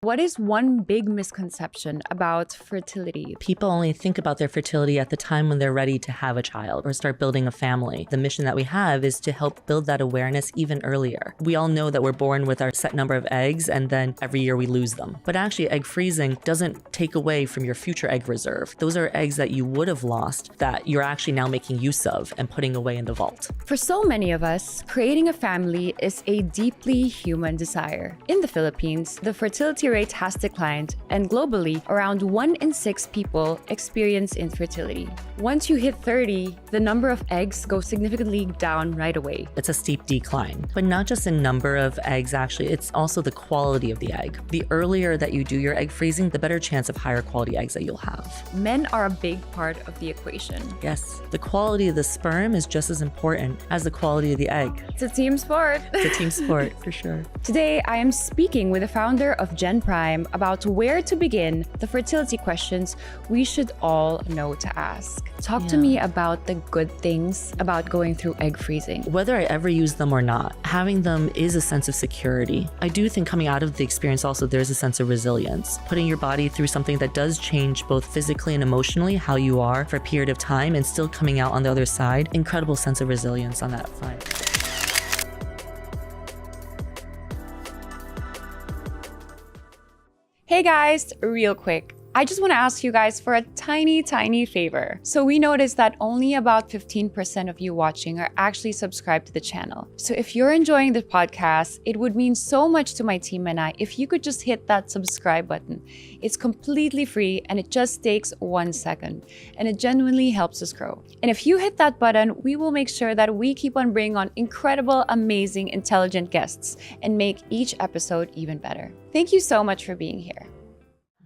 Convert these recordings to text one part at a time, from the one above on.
What is one big misconception about fertility? People only think about their fertility at the time when they're ready to have a child or start building a family. The mission that we have is to help build that awareness even earlier. We all know that we're born with our set number of eggs and then every year we lose them. But actually, egg freezing doesn't take away from your future egg reserve. Those are eggs that you would have lost that you're actually now making use of and putting away in the vault. For so many of us, creating a family is a deeply human desire. In the Philippines, the fertility rate has declined, and globally, around 1 in 6 people experience infertility. Once you hit 30, the number of eggs goes significantly down right away. It's a steep decline, but not just in number of eggs, actually, it's also the quality of the egg. The earlier that you do your egg freezing, the better chance of higher quality eggs that you'll have. Men are a big part of the equation. Yes, the quality of the sperm is just as important as the quality of the egg. It's a team sport. It's a team sport, for sure. Today, I am speaking with the founder of GenPrime about where to begin the fertility questions we should all know to ask. Talk to me about the good things about going through egg freezing. Whether I ever use them or not, having them is a sense of security. I do think coming out of the experience also there's a sense of resilience. Putting your body through something that does change both physically and emotionally how you are for a period of time and still coming out on the other side, incredible sense of resilience on that front. Hey guys, real quick. I just want to ask you guys for a tiny favor. So we noticed that only about 15% of you watching are actually subscribed to the channel. So if you're enjoying the podcast, it would mean so much to my team and I if you could just hit that subscribe button. It's completely free and it just takes 1 second and it genuinely helps us grow. And if you hit that button, we will make sure that we keep on bringing on incredible, amazing, intelligent guests and make each episode even better. Thank you so much for being here.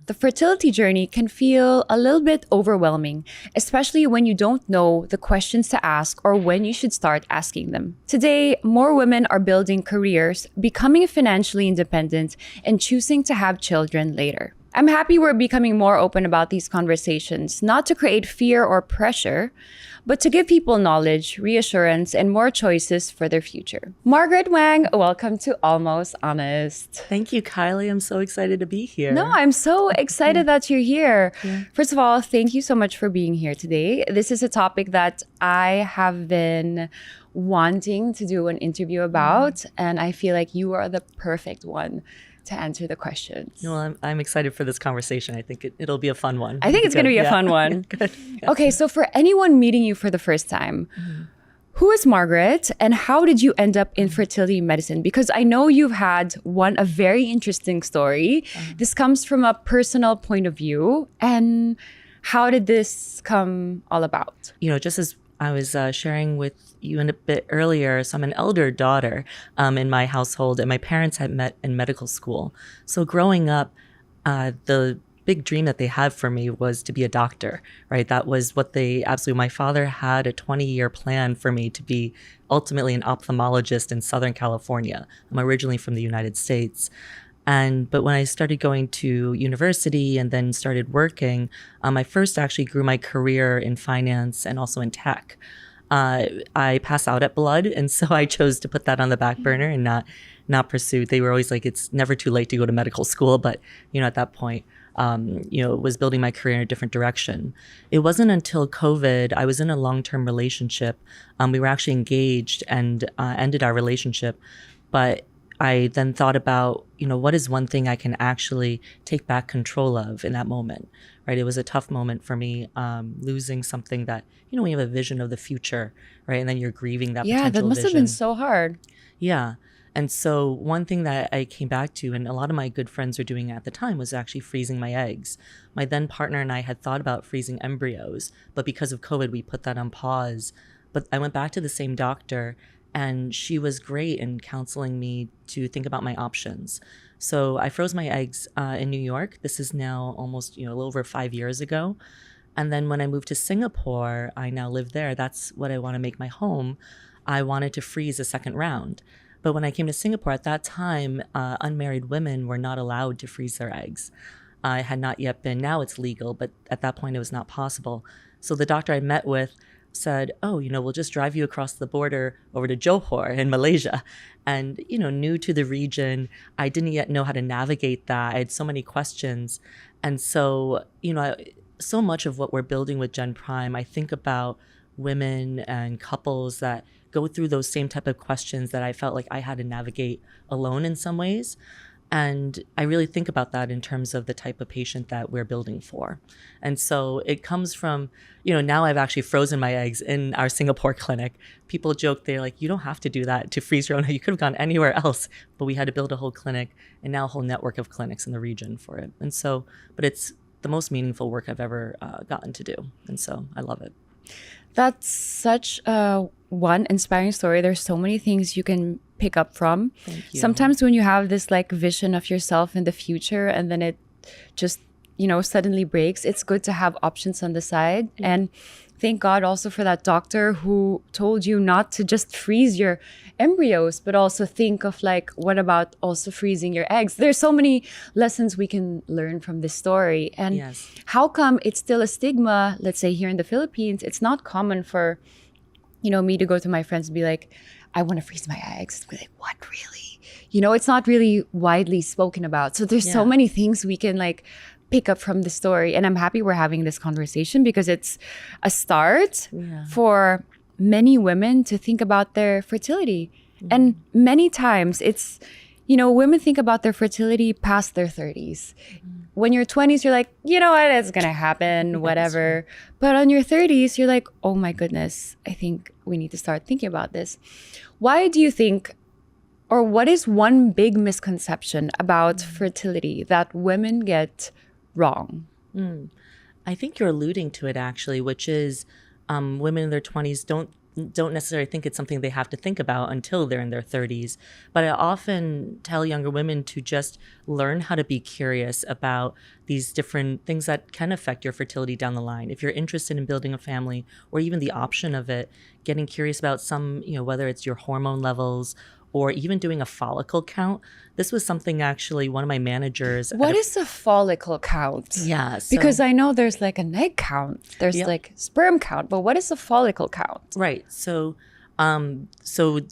The fertility journey can feel a little bit overwhelming, especially when you don't know the questions to ask or when you should start asking them. Today, more women are building careers, becoming financially independent, and choosing to have children later. I'm happy we're becoming more open about these conversations, not to create fear or pressure, but to give people knowledge, reassurance, and more choices for their future. Margaret Wang, welcome to Almost Honest. Thank you, Kylie. I'm so excited to be here. No, I'm so excited that you're here. Yeah. First of all, thank you so much for being here today. This is a topic that I have been wanting to do an interview about, and I feel like you are the perfect one to answer the questions. Well, I'm excited for this conversation. I think it'll be a fun one. I think it's going to be a fun one. Good. Yeah. Okay, so for anyone meeting you for the first time, who is Margaret and how did you end up in fertility medicine? Because I know you've had a very interesting story. This comes from a personal point of view. And how did this come all about? You know, just as I was sharing with you a bit earlier, so I'm an elder daughter in my household, and my parents had met in medical school. So growing up, the big dream that they had for me was to be a doctor, right? That was what my father had a 20-year plan for me to be ultimately an ophthalmologist in Southern California. I'm originally from the United States. But when I started going to university and then started working, I first actually grew my career in finance and also in tech. I passed out at blood, and so I chose to put that on the back burner and not pursue. They were always like, it's never too late to go to medical school, but at that point, was building my career in a different direction. It wasn't until COVID, I was in a long-term relationship. We were actually engaged and ended our relationship, but I then thought about, what is one thing I can actually take back control of in that moment, right? It was a tough moment for me, losing something that, when you have a vision of the future, right? And then you're grieving that potential that must have been so hard. Yeah. And so one thing that I came back to, and a lot of my good friends were doing at the time, was actually freezing my eggs. My then partner and I had thought about freezing embryos, but because of COVID, we put that on pause. But I went back to the same doctor, and she was great in counseling me to think about my options. So I froze my eggs in New York. This is now almost a little over 5 years ago. And then when I moved to Singapore, I now live there. That's what I want to make my home. I wanted to freeze a second round. But when I came to Singapore at that time, unmarried women were not allowed to freeze their eggs. I had not yet been, now it's legal, but at that point it was not possible. So the doctor I met with said, oh, we'll just drive you across the border over to Johor in Malaysia. And, new to the region, I didn't yet know how to navigate that. I had so many questions. And so, so much of what we're building with GenPrime, I think about women and couples that go through those same type of questions that I felt like I had to navigate alone in some ways. And I really think about that in terms of the type of patient that we're building for. And so it comes from, now I've actually frozen my eggs in our Singapore clinic. People joke, they're like, you don't have to do that to freeze your own. You could have gone anywhere else, but we had to build a whole clinic and now a whole network of clinics in the region for it. And so, but it's the most meaningful work I've ever gotten to do. And so I love it. That's such a one inspiring story. There's so many things you can pick up from. Thank you. Sometimes when you have this like vision of yourself in the future and then it just, suddenly breaks, it's good to have options on the side. Yeah. And thank God also for that doctor who told you not to just freeze your embryos, but also think of like, what about also freezing your eggs? There's so many lessons we can learn from this story. And yes. How come it's still a stigma, let's say here in the Philippines, it's not common for, me to go to my friends and be like, I want to freeze my eggs. Be like, what, really? It's not really widely spoken about. So there's so many things we can like pick up from the story. And I'm happy we're having this conversation because it's a start for many women to think about their fertility. Mm-hmm. And many times it's, women think about their fertility past their 30s. Mm-hmm. When you're 20s, you're like, you know what, it's going to happen, whatever. But on your 30s, you're like, oh my goodness, I think we need to start thinking about this. Why do you think, or what is one big misconception about fertility that women get wrong? I think you're alluding to it actually, which is women in their 20s don't necessarily think it's something they have to think about until they're in their 30s. But I often tell younger women to just learn how to be curious about these different things that can affect your fertility down the line. If you're interested in building a family or even the option of it, getting curious about some, whether it's your hormone levels or even doing a follicle count. This was something actually one of my managers. What is a follicle count? Yeah. Because I know there's like an egg count, there's like sperm count, but what is a follicle count? Right. So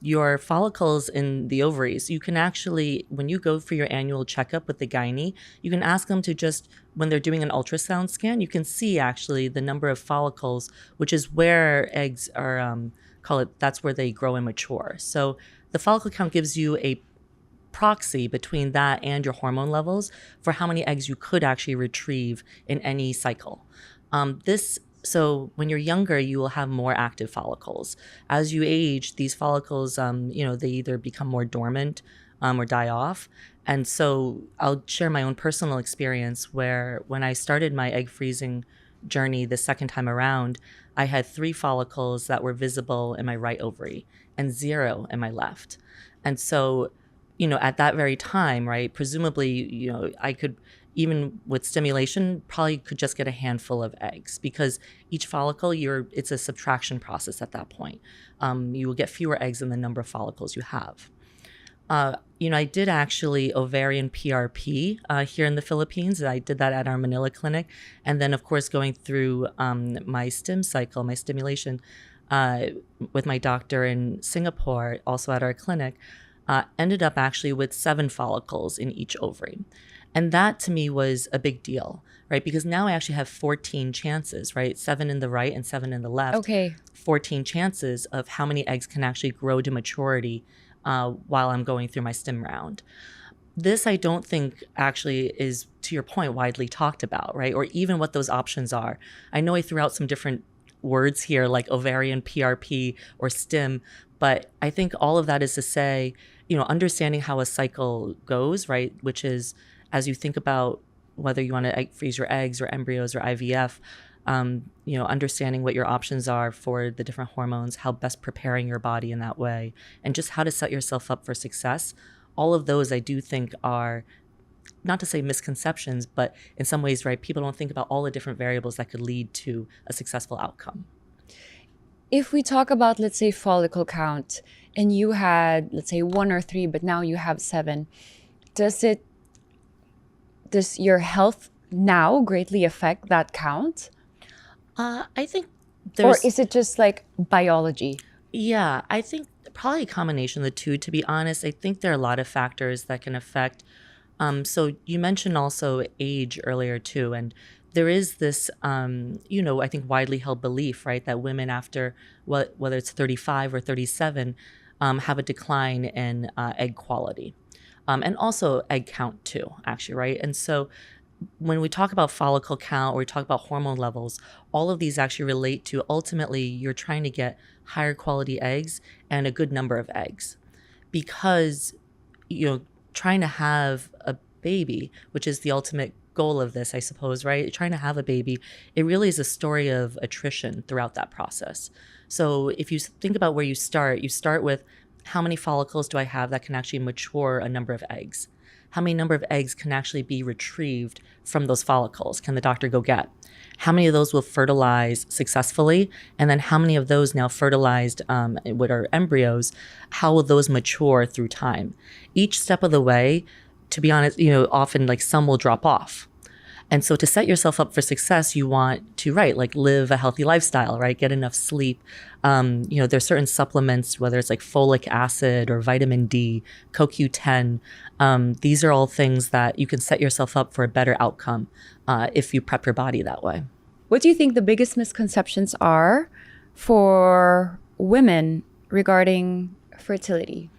your follicles in the ovaries, you can actually, when you go for your annual checkup with the gynae, you can ask them to just, when they're doing an ultrasound scan, you can see actually the number of follicles, which is where eggs are, that's where they grow and mature. So the follicle count gives you a proxy between that and your hormone levels for how many eggs you could actually retrieve in any cycle. So when you're younger, you will have more active follicles. As you age, these follicles, they either become more dormant or die off. And so I'll share my own personal experience where when I started my egg freezing journey the second time around, I had 3 follicles that were visible in my right ovary and 0 in my left. And so, at that very time, right, presumably, I could, even with stimulation, probably could just get a handful of eggs because each follicle, it's a subtraction process at that point. You will get fewer eggs than the number of follicles you have. I did actually ovarian PRP here in the Philippines. I did that at our Manila clinic. And then, of course, going through my stim cycle, my stimulation with my doctor in Singapore, also at our clinic, ended up actually with 7 follicles in each ovary. And that to me was a big deal, right? Because now I actually have 14 chances, right? 7 in the right and 7 in the left. Okay. 14 chances of how many eggs can actually grow to maturity while I'm going through my stim round. This I don't think actually is, to your point, widely talked about, right? Or even what those options are. I know I threw out some different words here like ovarian PRP or stim, but I think all of that is to say, understanding how a cycle goes, right? Which is, as you think about whether you want to freeze your eggs or embryos or IVF, understanding what your options are for the different hormones, how best preparing your body in that way, and just how to set yourself up for success. All of those I do think are, not to say misconceptions, but in some ways, right, people don't think about all the different variables that could lead to a successful outcome. If we talk about, let's say, follicle count, and you had, let's say, 1 or 3, but now you have 7, does your health now greatly affect that count? I think Or is it just like biology? Yeah, I think probably a combination of the two, to be honest. I think there are a lot of factors that can affect. So you mentioned also age earlier too, and there is this, I think widely held belief, right, that women after whether it's 35 or 37 have a decline in egg quality, and also egg count too, actually, right? And so when we talk about follicle count or we talk about hormone levels, all of these actually relate to ultimately you're trying to get higher quality eggs and a good number of eggs, because trying to have a baby, which is the ultimate goal of this, I suppose, right? Trying to have a baby, it really is a story of attrition throughout that process. So if you think about where you start with how many follicles do I have that can actually mature a number of eggs? How many number of eggs can actually be retrieved from those follicles? Can the doctor go get? How many of those will fertilize successfully? And then how many of those now fertilized with our embryos, how will those mature through time? Each step of the way, to be honest, often like some will drop off. And so to set yourself up for success, you want to, right, like live a healthy lifestyle, right? Get enough sleep. There's certain supplements, whether it's like folic acid or vitamin D, CoQ10. These are all things that you can set yourself up for a better outcome if you prep your body that way. What do you think the biggest misconceptions are for women regarding fertility?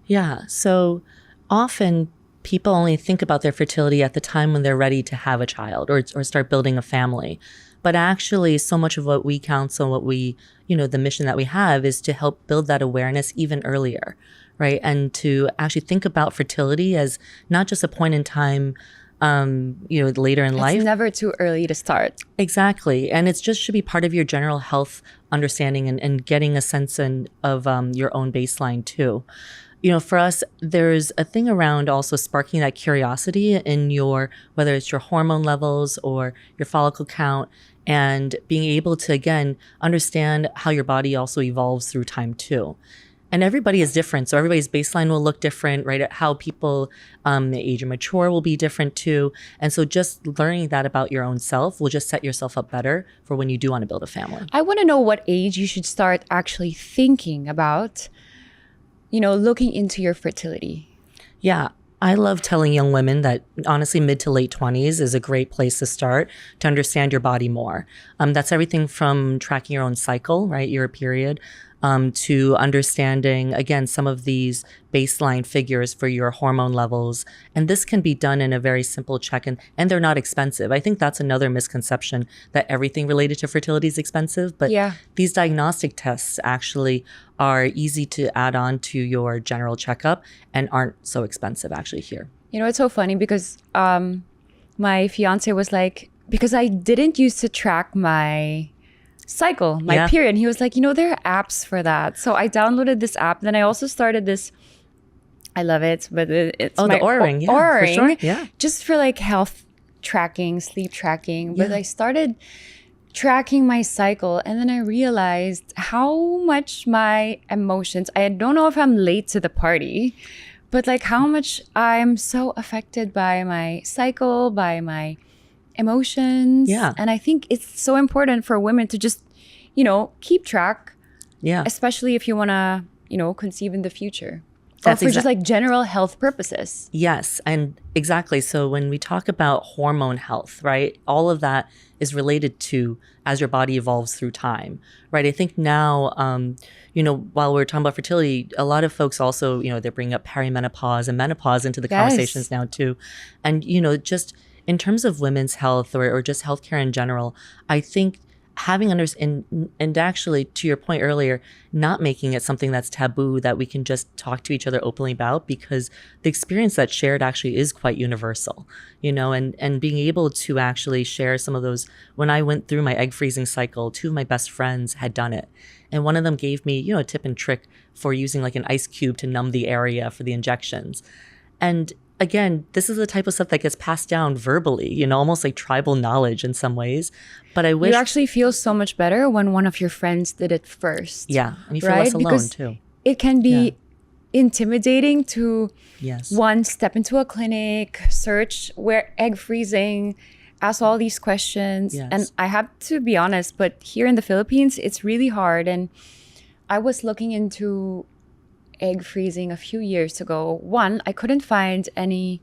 Yeah, so often people only think about their fertility at the time when they're ready to have a child or start building a family. But actually, so much of what we counsel, what we, the mission that we have is to help build that awareness even earlier, right? And to actually think about fertility as not just a point in time, later in life. It's never too early to start. Exactly. And it just should be part of your general health understanding and getting a sense of your own baseline too. For us, there's a thing around also sparking that curiosity in whether it's your hormone levels or your follicle count, and being able to, again, understand how your body also evolves through time too. And everybody is different. So everybody's baseline will look different, right? How people age and mature will be different too. And so just learning that about your own self will just set yourself up better for when you do want to build a family. I want to know what age you should start actually thinking about looking into your fertility. Yeah, I love telling young women that honestly mid to late 20s is a great place to start to understand your body more. That's everything from tracking your own cycle, right, your period, to understanding, again, some of these baseline figures for your hormone levels. And this can be done in a very simple check, and they're not expensive. I think that's another misconception, that everything related to fertility is expensive. But these diagnostic tests actually are easy to add on to your general checkup and aren't so expensive actually here. It's so funny because my fiance was like, because I didn't used to track my cycle, my period. And he was like, there are apps for that. So I downloaded this app. Then I also started this. I love it, but it's the Oura-ring. Oura-ring, for sure. Yeah, just for like health tracking, sleep tracking. But I started tracking my cycle, and then I realized how much my emotions, I don't know if I'm late to the party, but like how much I'm so affected by my cycle, by my emotions. Yeah. And I think it's so important for women to just, keep track. Yeah. Especially if you want to, conceive in the future. That's for just like general health purposes. Yes. And exactly. So when we talk about hormone health, right, all of that is related to as your body evolves through time, right? I think now, while we're talking about fertility, a lot of folks also, they bring up perimenopause and menopause into the conversations now too. And, just in terms of women's health or just healthcare in general, I think having and actually to your point earlier, not making it something that's taboo that we can just talk to each other openly about, because the experience that's shared actually is quite universal, and being able to actually share some of those. When I went through my egg freezing cycle, two of my best friends had done it. And one of them gave me, a tip and trick for using like an ice cube to numb the area for the injections. And again, this is the type of stuff that gets passed down verbally, almost like tribal knowledge in some ways. But I wish... You actually feel so much better when one of your friends did it first. Yeah, and you feel less alone because too. It can be intimidating to Yes. one, step into a clinic, search where egg freezing, ask all these questions. Yes. And I have to be honest, but here in the Philippines, it's really hard. And I was looking into egg freezing a few years ago. One, I couldn't find any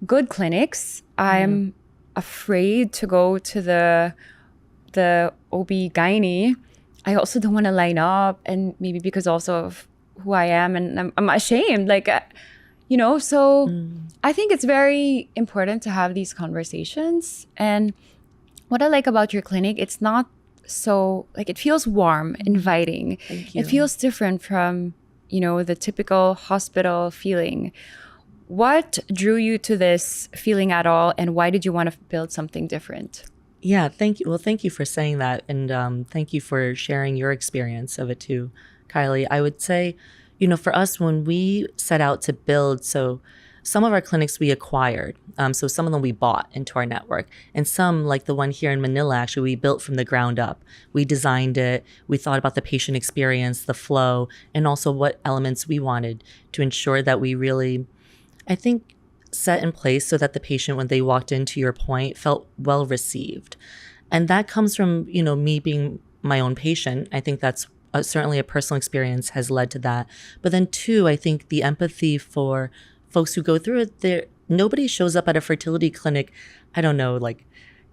good clinics. I'm afraid to go to the OB-GYN. I also don't want to line up, and maybe because also of who I am, and I'm ashamed. Like, so I think it's very important to have these conversations. And what I like about your clinic, it's not so, like, it feels warm, inviting. Thank you. It feels different from, the typical hospital feeling. What drew you to this feeling at all, and why did you want to build something different? Yeah, thank you. Well, thank you for saying that. And thank you for sharing your experience of it too, Kylie. I would say, for us, when we set out to build, so some of our clinics we acquired. So some of them we bought into our network. And some, like the one here in Manila, actually, we built from the ground up. We designed it. We thought about the patient experience, the flow, and also what elements we wanted to ensure that we really, I think, set in place so that the patient, when they walked in, to your point, felt well received. And that comes from, me being my own patient. I think that's certainly a personal experience has led to that. But then two, I think the empathy for folks who go through it, nobody shows up at a fertility clinic, I don't know, like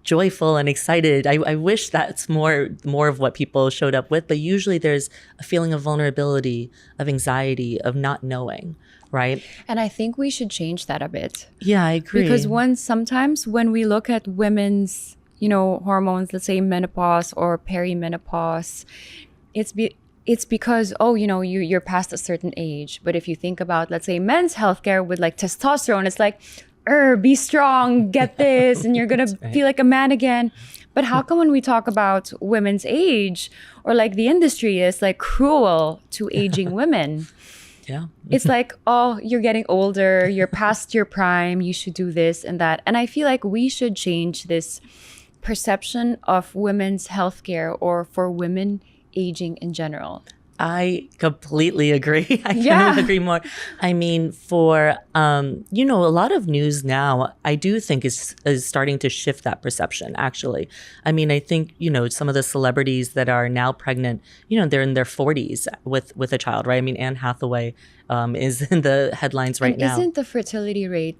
joyful and excited. I wish that's more of what people showed up with, but usually there's a feeling of vulnerability, of anxiety, of not knowing, right? And I think we should change that a bit. Yeah, I agree. Because sometimes when we look at women's, hormones, let's say menopause or perimenopause, it's because, you're past a certain age. But if you think about, let's say, men's healthcare with like testosterone, it's like, be strong, get this, and you're going to feel like a man again. But how come when we talk about women's age, or like the industry is like cruel to aging women? Yeah. It's like, you're getting older, you're past your prime, you should do this and that. And I feel like we should change this perception of women's healthcare, or for women aging in general. I completely agree. I can't agree more. I mean, for, a lot of news now, I do think is starting to shift that perception, actually. I mean, I think, some of the celebrities that are now pregnant, they're in their 40s with a child, right? I mean, Anne Hathaway is in the headlines right now. Isn't the fertility rate,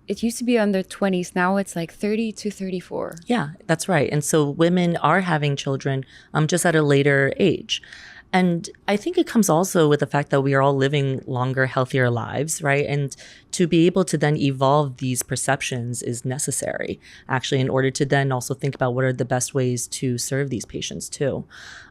it used to be under 20s, now it's like 30 to 34. Yeah, that's right. And so women are having children just at a later age. And I think it comes also with the fact that we are all living longer, healthier lives, right? And to be able to then evolve these perceptions is necessary, actually, in order to then also think about what are the best ways to serve these patients too,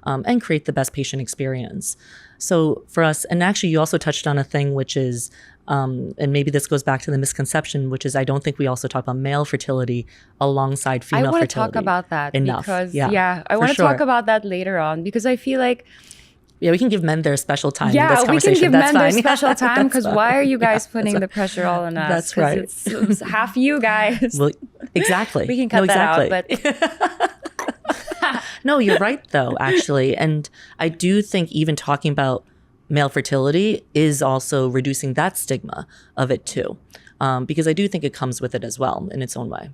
and create the best patient experience. So for us, and actually you also touched on a thing which is, and maybe this goes back to the misconception, which is I don't think we also talk about male fertility alongside female fertility. I want to talk about that enough. Because, I want to talk about that later on, because I feel like, yeah, we can give men their special time in this we conversation. can give That's men fine. their special time, because why are you guys putting that's the pressure all on us? That's right. It's half you guys. Well, exactly. We can cut that out, but... No, you're right, though, actually. And I do think even talking about male fertility is also reducing that stigma of it, too. Because I do think it comes with it as well in its own way.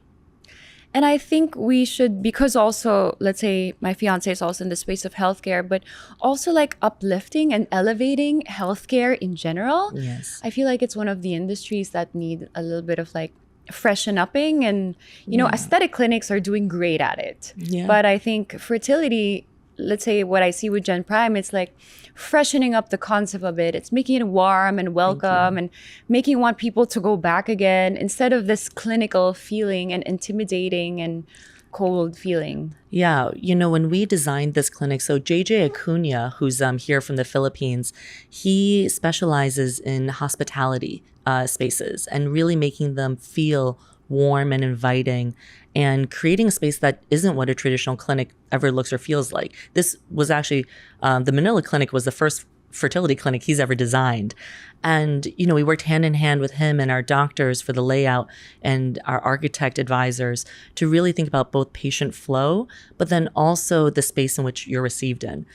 And I think we should, because also, let's say my fiance is also in the space of healthcare, but also like uplifting and elevating healthcare in general. Yes. I feel like it's one of the industries that need a little bit of like freshen upping, and, aesthetic clinics are doing great at it. Yeah. But I think fertility, let's say what I see with GenPrime, it's like freshening up the concept a bit. It's making it warm and welcome, and making want people to go back again, instead of this clinical feeling and intimidating and cold feeling. Yeah, when we designed this clinic, so JJ Acuna, who's here from the Philippines, he specializes in hospitality spaces and really making them feel warm and inviting, and creating a space that isn't what a traditional clinic ever looks or feels like. This was actually, the Manila clinic was the first fertility clinic he's ever designed. And, we worked hand in hand with him and our doctors for the layout, and our architect advisors, to really think about both patient flow, but then also the space in which you're received in.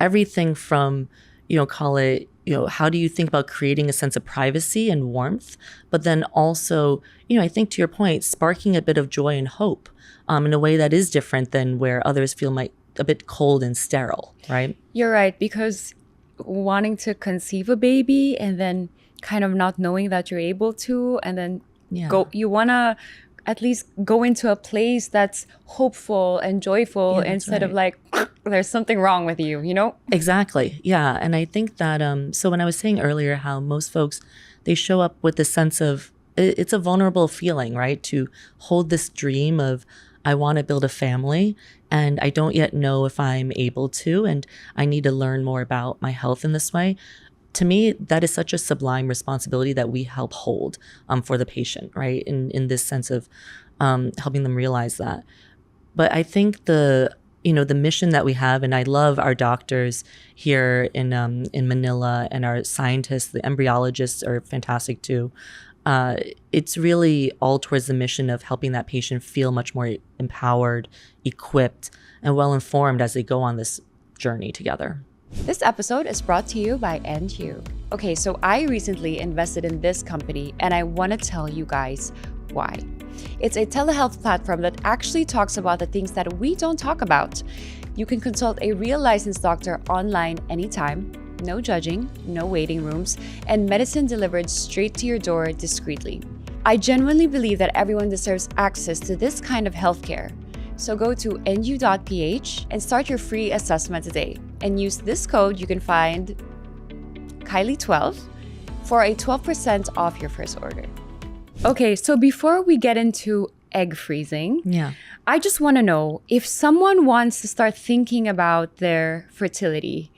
Everything from, call it, how do you think about creating a sense of privacy and warmth, but then also, I think to your point, sparking a bit of joy and hope in a way that is different than where others feel might a bit cold and sterile, right? You're right, because wanting to conceive a baby and then kind of not knowing that you're able to, and then you want to at least go into a place that's hopeful and joyful instead of like, there's something wrong with you, Exactly. Yeah. And I think that, so when I was saying earlier how most folks, they show up with this sense of, it's a vulnerable feeling, right? To hold this dream of, I want to build a family and I don't yet know if I'm able to, and I need to learn more about my health in this way. To me, that is such a sublime responsibility that we help hold for the patient, right? In this sense of helping them realize that. But I think the mission that we have, and I love our doctors here in Manila, and our scientists, the embryologists are fantastic too. It's really all towards the mission of helping that patient feel much more empowered, equipped, and well-informed as they go on this journey together. This episode is brought to you by NU. Okay, so I recently invested in this company and I want to tell you guys why. It's a telehealth platform that actually talks about the things that we don't talk about. You can consult a real licensed doctor online anytime, no judging, no waiting rooms, and medicine delivered straight to your door discreetly. I genuinely believe that everyone deserves access to this kind of healthcare. So go to nu.ph and start your free assessment today. And use this code you can find Kylie12 for a 12% off your first order. Okay, so before we get into egg freezing, I just want to know if someone wants to start thinking about their fertility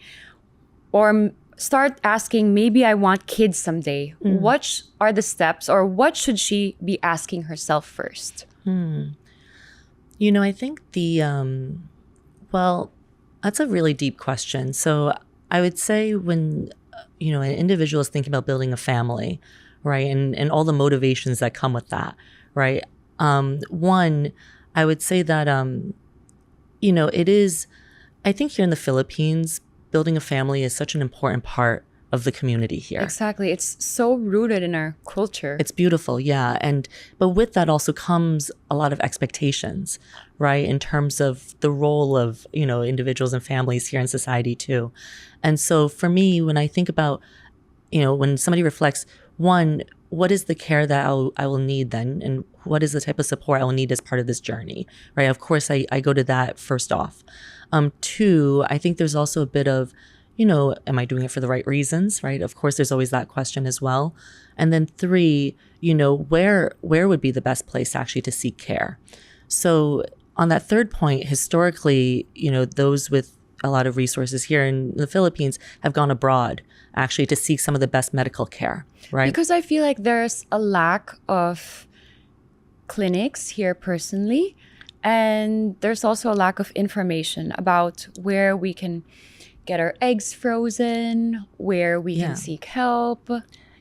or start asking, maybe I want kids someday, what are the steps or what should she be asking herself first? I think that's a really deep question. So I would say when, an individual is thinking about building a family, right, and all the motivations that come with that, right? One, I would say that, it is, I think here in the Philippines, building a family is such an important part of the community here. Exactly. It's so rooted in our culture. It's beautiful, yeah. But with that also comes a lot of expectations, right? In terms of the role of, individuals and families here in society too. And so for me, when I think about, when somebody reflects, one, what is the care that I will need then? And what is the type of support I will need as part of this journey, right? Of course, I go to that first off. Two, I think there's also a bit of, am I doing it for the right reasons, right? Of course, there's always that question as well. And then three, where would be the best place actually to seek care? So on that third point, historically, those with a lot of resources here in the Philippines have gone abroad actually to seek some of the best medical care, right? Because I feel like there's a lack of clinics here personally, and there's also a lack of information about where we can get our eggs frozen, where we can seek help.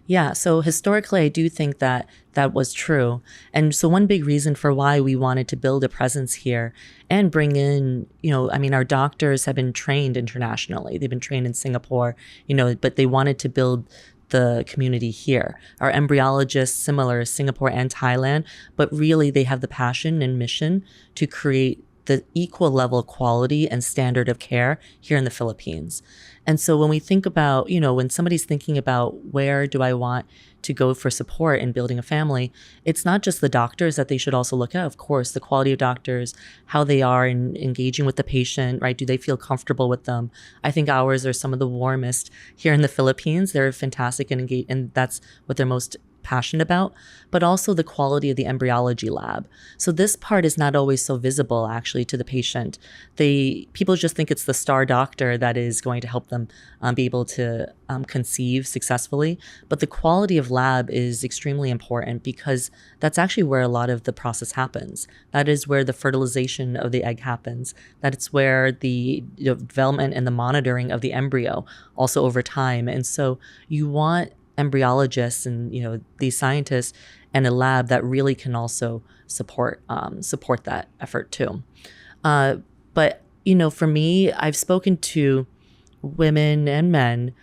Yeah, so historically, I do think that was true. And so one big reason for why we wanted to build a presence here and bring in, our doctors have been trained internationally. They've been trained in Singapore, but they wanted to build the community here. Our embryologists, similar, Singapore and Thailand, but really they have the passion and mission to create the equal level of quality and standard of care here in the Philippines. And so when we think about, when somebody's thinking about where do I want to go for support in building a family, it's not just the doctors that they should also look at. Of course, the quality of doctors, how they are in engaging with the patient, right? Do they feel comfortable with them? I think ours are some of the warmest here in the Philippines. They're fantastic and engaged, and that's what they're most passionate about, but also the quality of the embryology lab. So this part is not always so visible actually to the patient. People just think it's the star doctor that is going to help them be able to conceive successfully. But the quality of lab is extremely important because that's actually where a lot of the process happens. That is where the fertilization of the egg happens. That's where the development and the monitoring of the embryo also over time. And so you want embryologists and these scientists and a lab that really can also support that effort too. But for me, I've spoken to women and men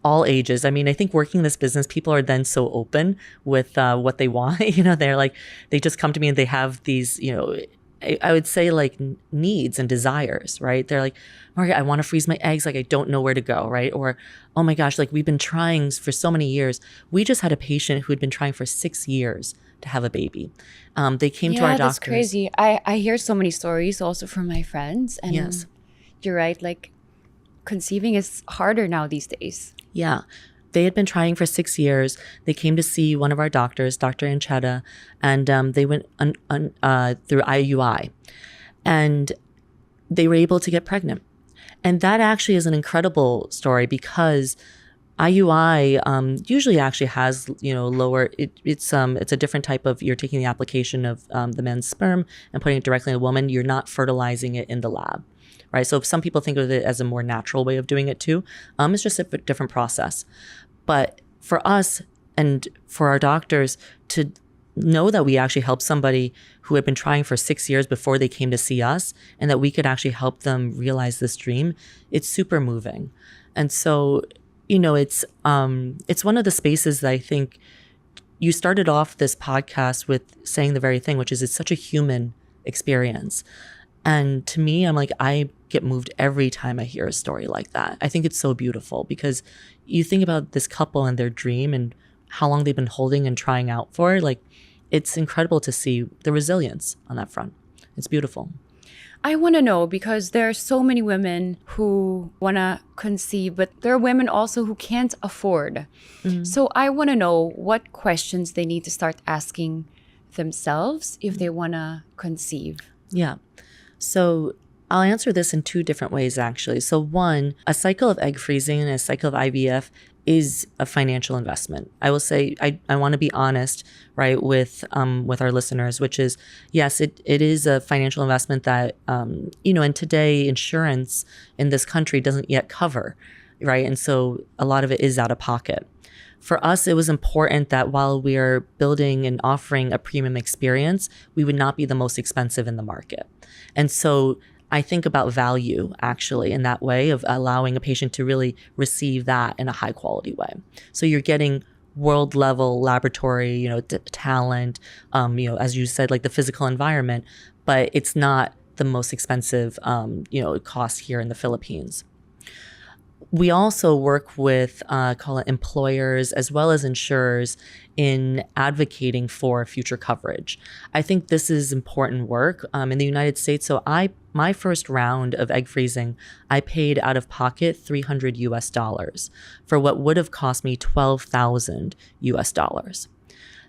all ages. I mean, I think working in this business, people are then so open with what they want. They're like, they just come to me and they have these, I would say like needs and desires, right? They're like, Margaret, I want to freeze my eggs. Like, I don't know where to go, right? Or, oh my gosh, like we've been trying for so many years. We just had a patient who had been trying for 6 years to have a baby. They came to our doctors. That's crazy. I hear so many stories also from my friends. And yes, you're right. Like conceiving is harder now these days. Yeah. They had been trying for 6 years. They came to see one of our doctors, Dr. Anchetta, and they went through IUI. And they were able to get pregnant. And that actually is an incredible story because IUI usually actually has, lower, it's a different type of, you're taking the application of the man's sperm and putting it directly in a woman. You're not fertilizing it in the lab. Right. So some people think of it as a more natural way of doing it too. It's just a different process. But for us and for our doctors to know that we actually helped somebody who had been trying for 6 years before they came to see us and that we could actually help them realize this dream, it's super moving. And so, it's one of the spaces that I think you started off this podcast with saying the very thing, which is it's such a human experience. And to me, I'm like, I get moved every time I hear a story like that. I think it's so beautiful because you think about this couple and their dream and how long they've been holding and trying out for. Like, it's incredible to see the resilience on that front. It's beautiful. I want to know because there are so many women who want to conceive, but there are women also who can't afford. Mm-hmm. So I want to know what questions they need to start asking themselves if they want to conceive. Yeah. So I'll answer this in 2 different ways, actually. So one, a cycle of egg freezing and a cycle of IVF is a financial investment. I will say, I want to be honest, right, with our listeners, which is, yes, it is a financial investment that, and today insurance in this country doesn't yet cover, right? And so a lot of it is out of pocket. For us, it was important that while we are building and offering a premium experience, we would not be the most expensive in the market. And so I think about value actually in that way of allowing a patient to really receive that in a high quality way. So you're getting world level laboratory, talent, as you said, like the physical environment, but it's not the most expensive, cost here in the Philippines. We also work with, call it employers as well as insurers in advocating for future coverage. I think this is important work in the United States. So my first round of egg freezing, I paid out of pocket $300 for what would have cost me $12,000.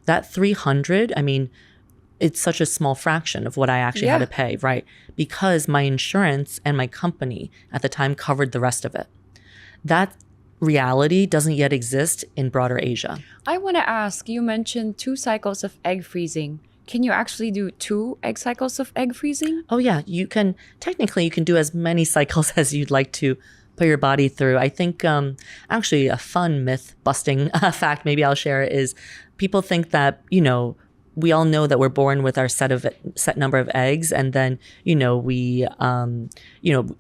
That $300, I mean, it's such a small fraction of what I actually had to pay, right? Because my insurance and my company at the time covered the rest of it. That reality doesn't yet exist in broader Asia. I want to ask, you mentioned 2 cycles of egg freezing. Can you actually do 2 egg cycles of egg freezing? Oh yeah, technically you can do as many cycles as you'd like to put your body through. I think actually a fun myth busting fact maybe I'll share is people think that, we all know that we're born with our set number of eggs, and then we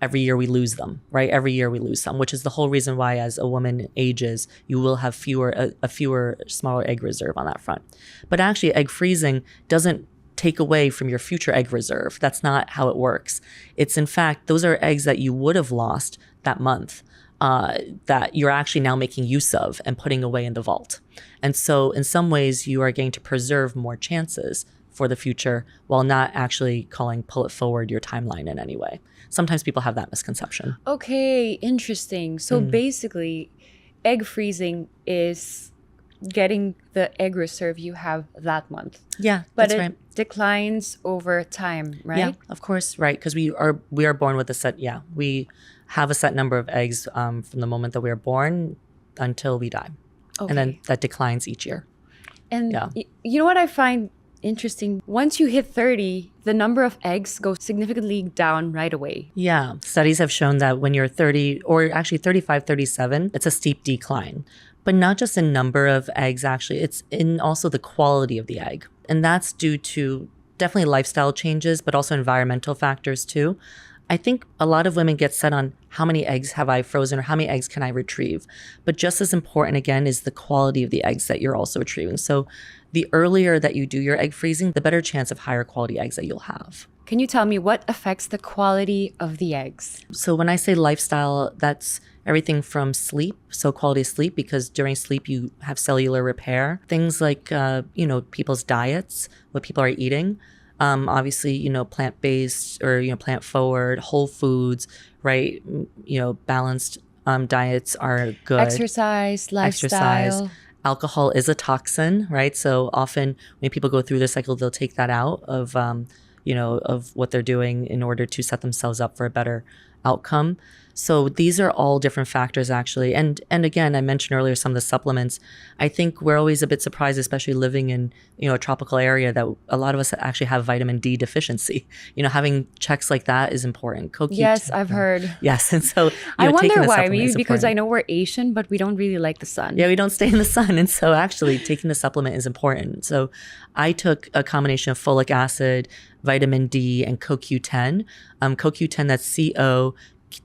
every year we lose them, right? Every year we lose some, which is the whole reason why as a woman ages, you will have a fewer smaller egg reserve on that front. But actually, egg freezing doesn't take away from your future egg reserve. That's not how it works. It's in fact those are eggs that you would have lost that month. That you're actually now making use of and putting away in the vault. And so in some ways, you are going to preserve more chances for the future while not actually pull it forward your timeline in any way. Sometimes people have that misconception. Okay, interesting. So basically, egg freezing is getting the egg reserve you have that month. Yeah, but that's right. Declines over time, right? Yeah, of course, right. Because we are born with a set, we have a set number of eggs from the moment that we are born until we die. Okay. And then that declines each year. And you know what I find interesting? Once you hit 30, the number of eggs goes significantly down right away. Yeah. Studies have shown that when you're 30, or actually 35, 37, it's a steep decline. But not just in number of eggs, actually, it's in also the quality of the egg. And that's due to definitely lifestyle changes, but also environmental factors too. I think a lot of women get set on how many eggs have I frozen or how many eggs can I retrieve. But just as important, again, is the quality of the eggs that you're also retrieving. So the earlier that you do your egg freezing, the better chance of higher quality eggs that you'll have. Can you tell me what affects the quality of the eggs? So when I say lifestyle, that's everything from sleep, so quality of sleep, because during sleep you have cellular repair. Things like, people's diets, what people are eating. Obviously, plant-based or, plant-forward, whole foods, right? Balanced diets are good. Exercise, lifestyle. Alcohol is a toxin, right? So often when people go through their cycle, they'll take that out of, of what they're doing in order to set themselves up for a better outcome. So these are all different factors, actually. And again, I mentioned earlier some of the supplements. I think we're always a bit surprised, especially living in, a tropical area, that a lot of us actually have vitamin D deficiency. Having checks like that is important. Yes, I've heard. Yes. And so I wonder why. Maybe because I know we're Asian, but we don't really like the sun. Yeah, we don't stay in the sun. And so actually taking the supplement is important. So I took a combination of folic acid, vitamin D, and CoQ10. CoQ10, that's CO,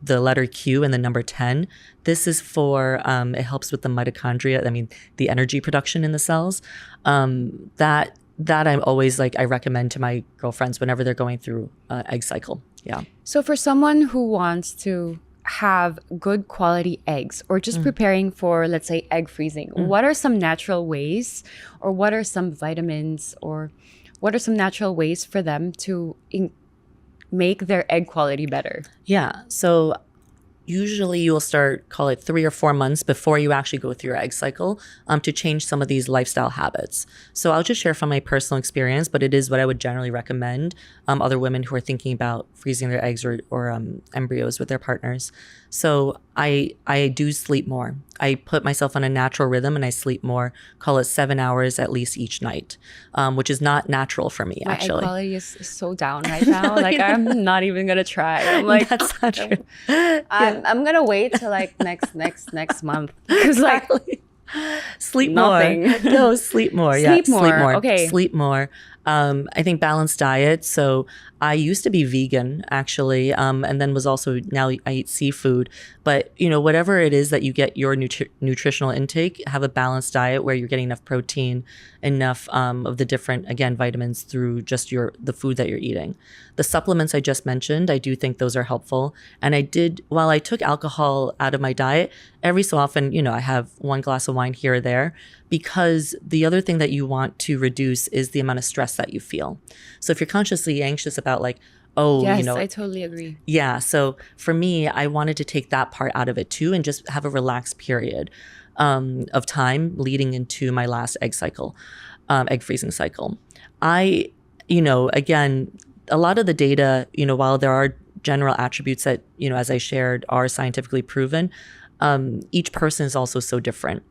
the letter Q and the number 10. This is for, it helps with the mitochondria, the energy production in the cells. That I'm always I recommend to my girlfriends whenever they're going through egg cycle. Yeah. So for someone who wants to have good quality eggs or just preparing for, let's say, egg freezing, what are some natural ways, or what are some vitamins, or what are some natural ways for them to make their egg quality better? Yeah. So usually you will start, call it 3 or 4 months before you actually go through your egg cycle, to change some of these lifestyle habits. So I'll just share from my personal experience, but it is what I would generally recommend other women who are thinking about freezing their eggs or embryos with their partners. So I do sleep more. I put myself on a natural rhythm and I sleep more, call it 7 hours at least each night, which is not natural for me, actually. My egg quality is so down right now. I'm not even going to try. I'm that's not true. I'm going to wait till next month. Because sleep nothing. more. No, sleep more. Sleep more. Okay. Sleep more. I think balanced diet. So I used to be vegan, actually, and then was also, now I eat seafood. But, whatever it is that you get your nutritional intake, have a balanced diet where you're getting enough protein, enough of the different, again, vitamins through just the food that you're eating. The supplements I just mentioned, I do think those are helpful. And while I took alcohol out of my diet, every so often, I have one glass of wine here or there, because the other thing that you want to reduce is the amount of stress that you feel. So if you're consciously anxious about yes, I totally agree. Yeah. So for me, I wanted to take that part out of it too, and just have a relaxed period of time leading into my last egg freezing cycle. Again, a lot of the data, while there are general attributes that, as I shared, are scientifically proven, each person is also so different.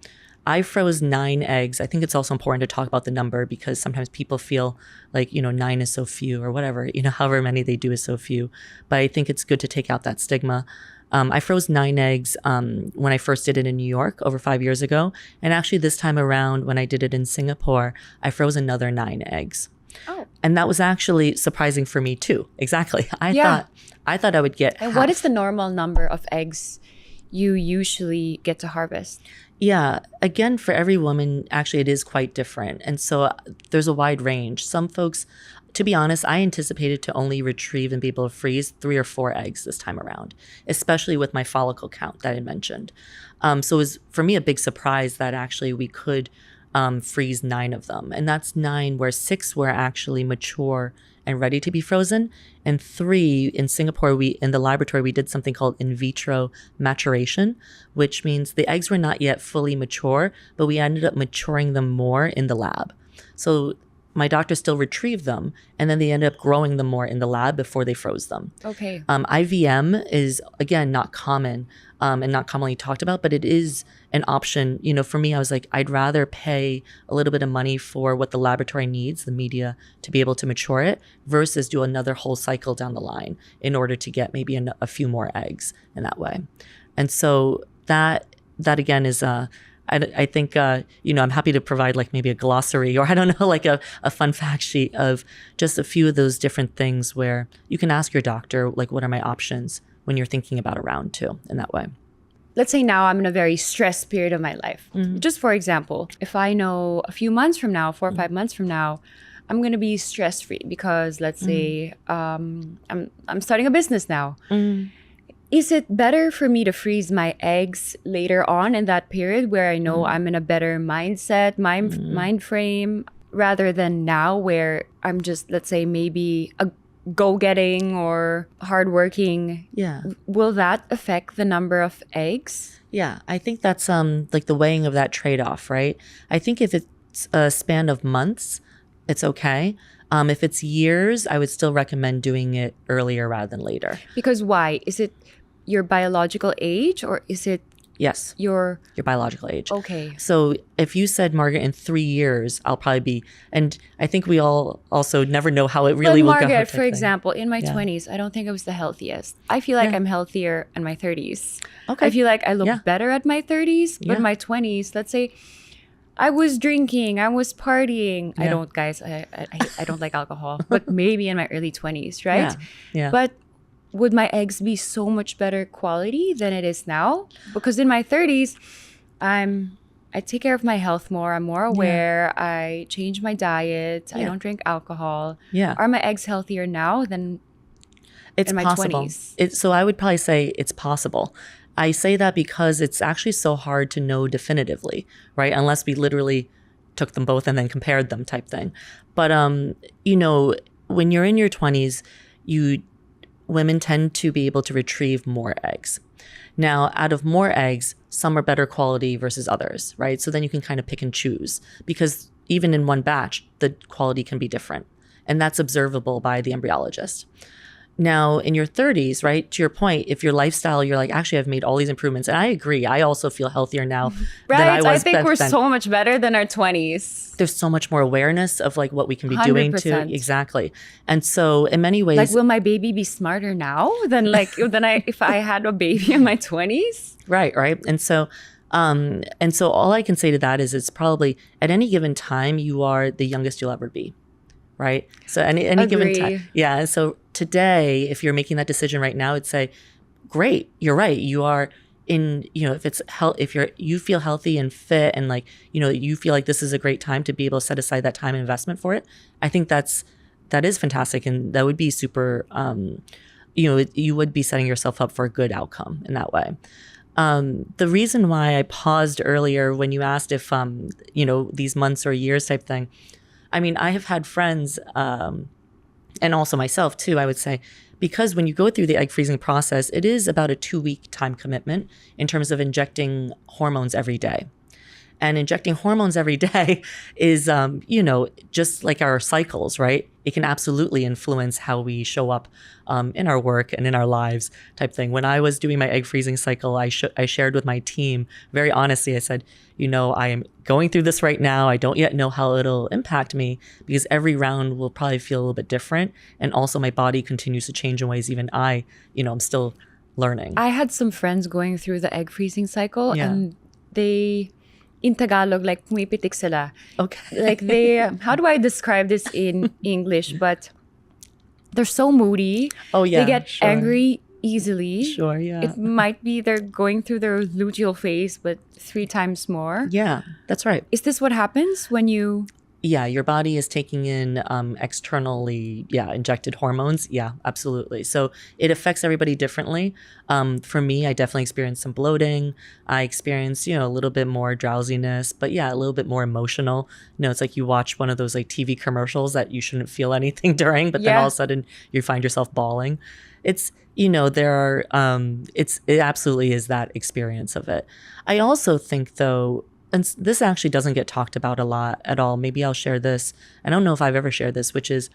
I froze 9 eggs. I think it's also important to talk about the number, because sometimes people feel 9 is so few, or whatever, however many they do is so few. But I think it's good to take out that stigma. I froze 9 eggs when I first did it in New York over 5 years ago. And actually this time around, when I did it in Singapore, I froze another 9 eggs. Oh. And that was actually surprising for me too. Exactly. I thought I would get And half. what is the normal number of eggs you usually get to harvest? Yeah. Again, for every woman, actually, it is quite different. And so there's a wide range. Some folks, to be honest, I anticipated to only retrieve and be able to freeze 3 or 4 eggs this time around, especially with my follicle count that I mentioned. So it was, for me, a big surprise that actually we could freeze 9 of them. And that's 9 where 6 were actually mature and ready to be frozen. And 3 in Singapore, in the laboratory, we did something called in vitro maturation, which means the eggs were not yet fully mature, but we ended up maturing them more in the lab. So my doctor still retrieved them, and then they ended up growing them more in the lab before they froze them. Okay. IVM is, again, not common and not commonly talked about, but it is an option. For me, I was like, I'd rather pay a little bit of money for what the laboratory needs, the media, to be able to mature it, versus do another whole cycle down the line in order to get maybe a few more eggs in that way. And so that again is I think, I'm happy to provide like maybe a glossary or I don't know, like a fun fact sheet of just a few of those different things where you can ask your doctor, like, what are my options when you're thinking about a round two in that way. Let's say now I'm in a very stressed period of my life. Just for example, if I know a few months from now, 4 or 5 months from now, I'm going to be stress-free because let's say I'm starting a business now. Is it better for me to freeze my eggs later on in that period where I know I'm in a better mindset, mind frame, rather than now where I'm just, let's say, maybe a go-getting or hardworking? Yeah. Will that affect the number of eggs? Yeah, I think that's like the weighing of that trade-off, right? I think if it's a span of months, it's okay. If it's years, I would still recommend doing it earlier rather than later. Because why? Is it your biological age or is it Yes, your biological age. Okay. So if you said, Margaret, in 3 years, I'll probably be, and I think we all also never know how it really But will go. Margaret, for example, in my 20s, I don't think I was the healthiest. I feel like I'm healthier in my 30s. Okay. I feel like I look better at my 30s, but my 20s, let's say I was drinking, I was partying. I don't, guys, I don't like alcohol, but maybe in my early 20s, right? Yeah. But would my eggs be so much better quality than it is now? Because in my 30s, I take care of my health more. I'm more aware. I change my diet. I don't drink alcohol. Yeah. Are my eggs healthier now than in my possible. 20s? So I would probably say it's possible. I say that because it's actually so hard to know definitively, right? Unless we literally took them both and then compared them type thing. But, when you're in your 20s, women tend to be able to retrieve more eggs. Now, out of more eggs, some are better quality versus others, right? So then you can kind of pick and choose because even in one batch, the quality can be different. And that's observable by the embryologist. Now, in your 30s, right, to your point, if your lifestyle, you're like, actually, I've made all these improvements. And I agree. I also feel healthier now than I was. I think we're then. so much better than our 20s. There's so much more awareness of like what we can be doing too. 100%. Exactly. And so in many ways. Like, will my baby be smarter now than if I had a baby in my 20s? Right. And so all I can say to that is it's probably at any given time, you are the youngest you'll ever be. Right. So any given time. Yeah. So today, if you're making that decision right now, I'd say, great, you're right. You are in, if it's if you feel healthy and fit and like, you feel like this is a great time to be able to set aside that time and investment for it. I think that is fantastic. And that would be super, you would be setting yourself up for a good outcome in that way. The reason why I paused earlier when you asked if, these months or years type thing, I mean, I have had friends, and also myself too, I would say, because when you go through the egg freezing process, it is about a 2-week time commitment in terms of injecting hormones every day. And injecting hormones every day is, just like our cycles, right? It can absolutely influence how we show up in our work and in our lives type thing. When I was doing my egg freezing cycle, I shared with my team very honestly, I said, I am going through this right now. I don't yet know how it'll impact me because every round will probably feel a little bit different. And also my body continues to change in ways even I'm still learning. I had some friends going through the egg freezing cycle and they... in Tagalog, like, pumipitik sila. Okay. Like, how do I describe this in English? But they're so moody. Oh, yeah. They get angry easily. Sure, yeah. It might be they're going through their luteal phase, but 3 times more. Yeah, that's right. Is this what happens when you... Yeah, your body is taking in externally, injected hormones. Yeah, absolutely. So it affects everybody differently. For me, I definitely experienced some bloating. I experienced, a little bit more drowsiness, but a little bit more emotional. It's like you watch one of those like TV commercials that you shouldn't feel anything during, but then all of a sudden you find yourself bawling. It's, it absolutely is that experience of it. I also think though, and this actually doesn't get talked about a lot at all. Maybe I'll share this. I don't know if I've ever shared this, which is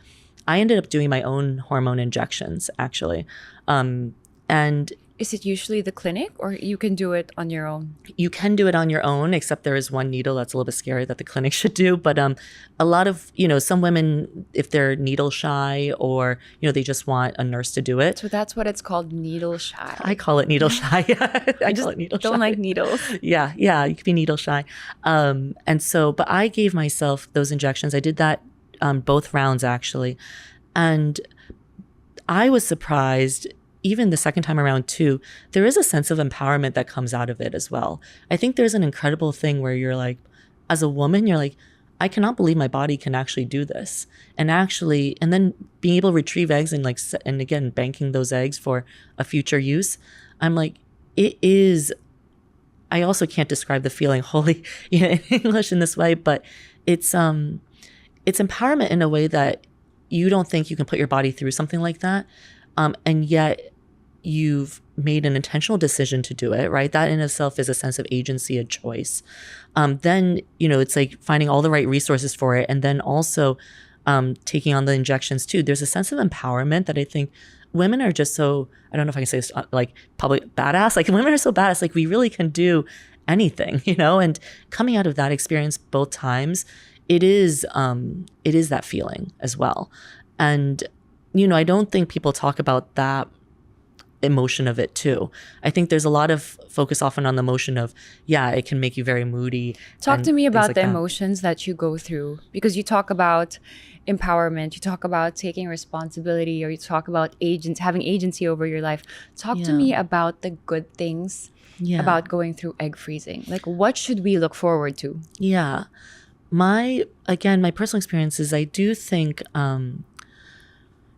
I ended up doing my own hormone injections, actually. And is it usually the clinic, or you can do it on your own? You can do it on your own, except there is one needle that's a little bit scary that the clinic should do. But a lot of, some women, if they're needle shy or, they just want a nurse to do it. So that's what it's called, needle shy. I call it needle shy. I just call it needle don't shy. like needles. Yeah, you could be needle shy. But I gave myself those injections. I did that both rounds, actually. And I was surprised. Even the second time around too, there is a sense of empowerment that comes out of it as well. I think there's an incredible thing where you're like, as a woman, you're like, I cannot believe my body can actually do this. And then being able to retrieve eggs and again, banking those eggs for a future use. I'm like, I also can't describe the feeling wholly in English in this way, but it's empowerment in a way that you don't think you can put your body through something like that. And yet you've made an intentional decision to do it, right? That in itself is a sense of agency, a choice. Then, it's like finding all the right resources for it. And then also taking on the injections too. There's a sense of empowerment that I think women are just so, I don't know if I can say this, like public badass, like women are so badass, like we really can do anything, and coming out of that experience both times, it is that feeling as well. And I don't think people talk about that emotion of it too. I think there's a lot of focus often on the emotion of, it can make you very moody. Talk to me about the emotions that you go through, because you talk about empowerment, you talk about taking responsibility, or you talk about having agency over your life. Talk to me about the good things about going through egg freezing. Like, what should we look forward to? Yeah. My personal experience is I do think,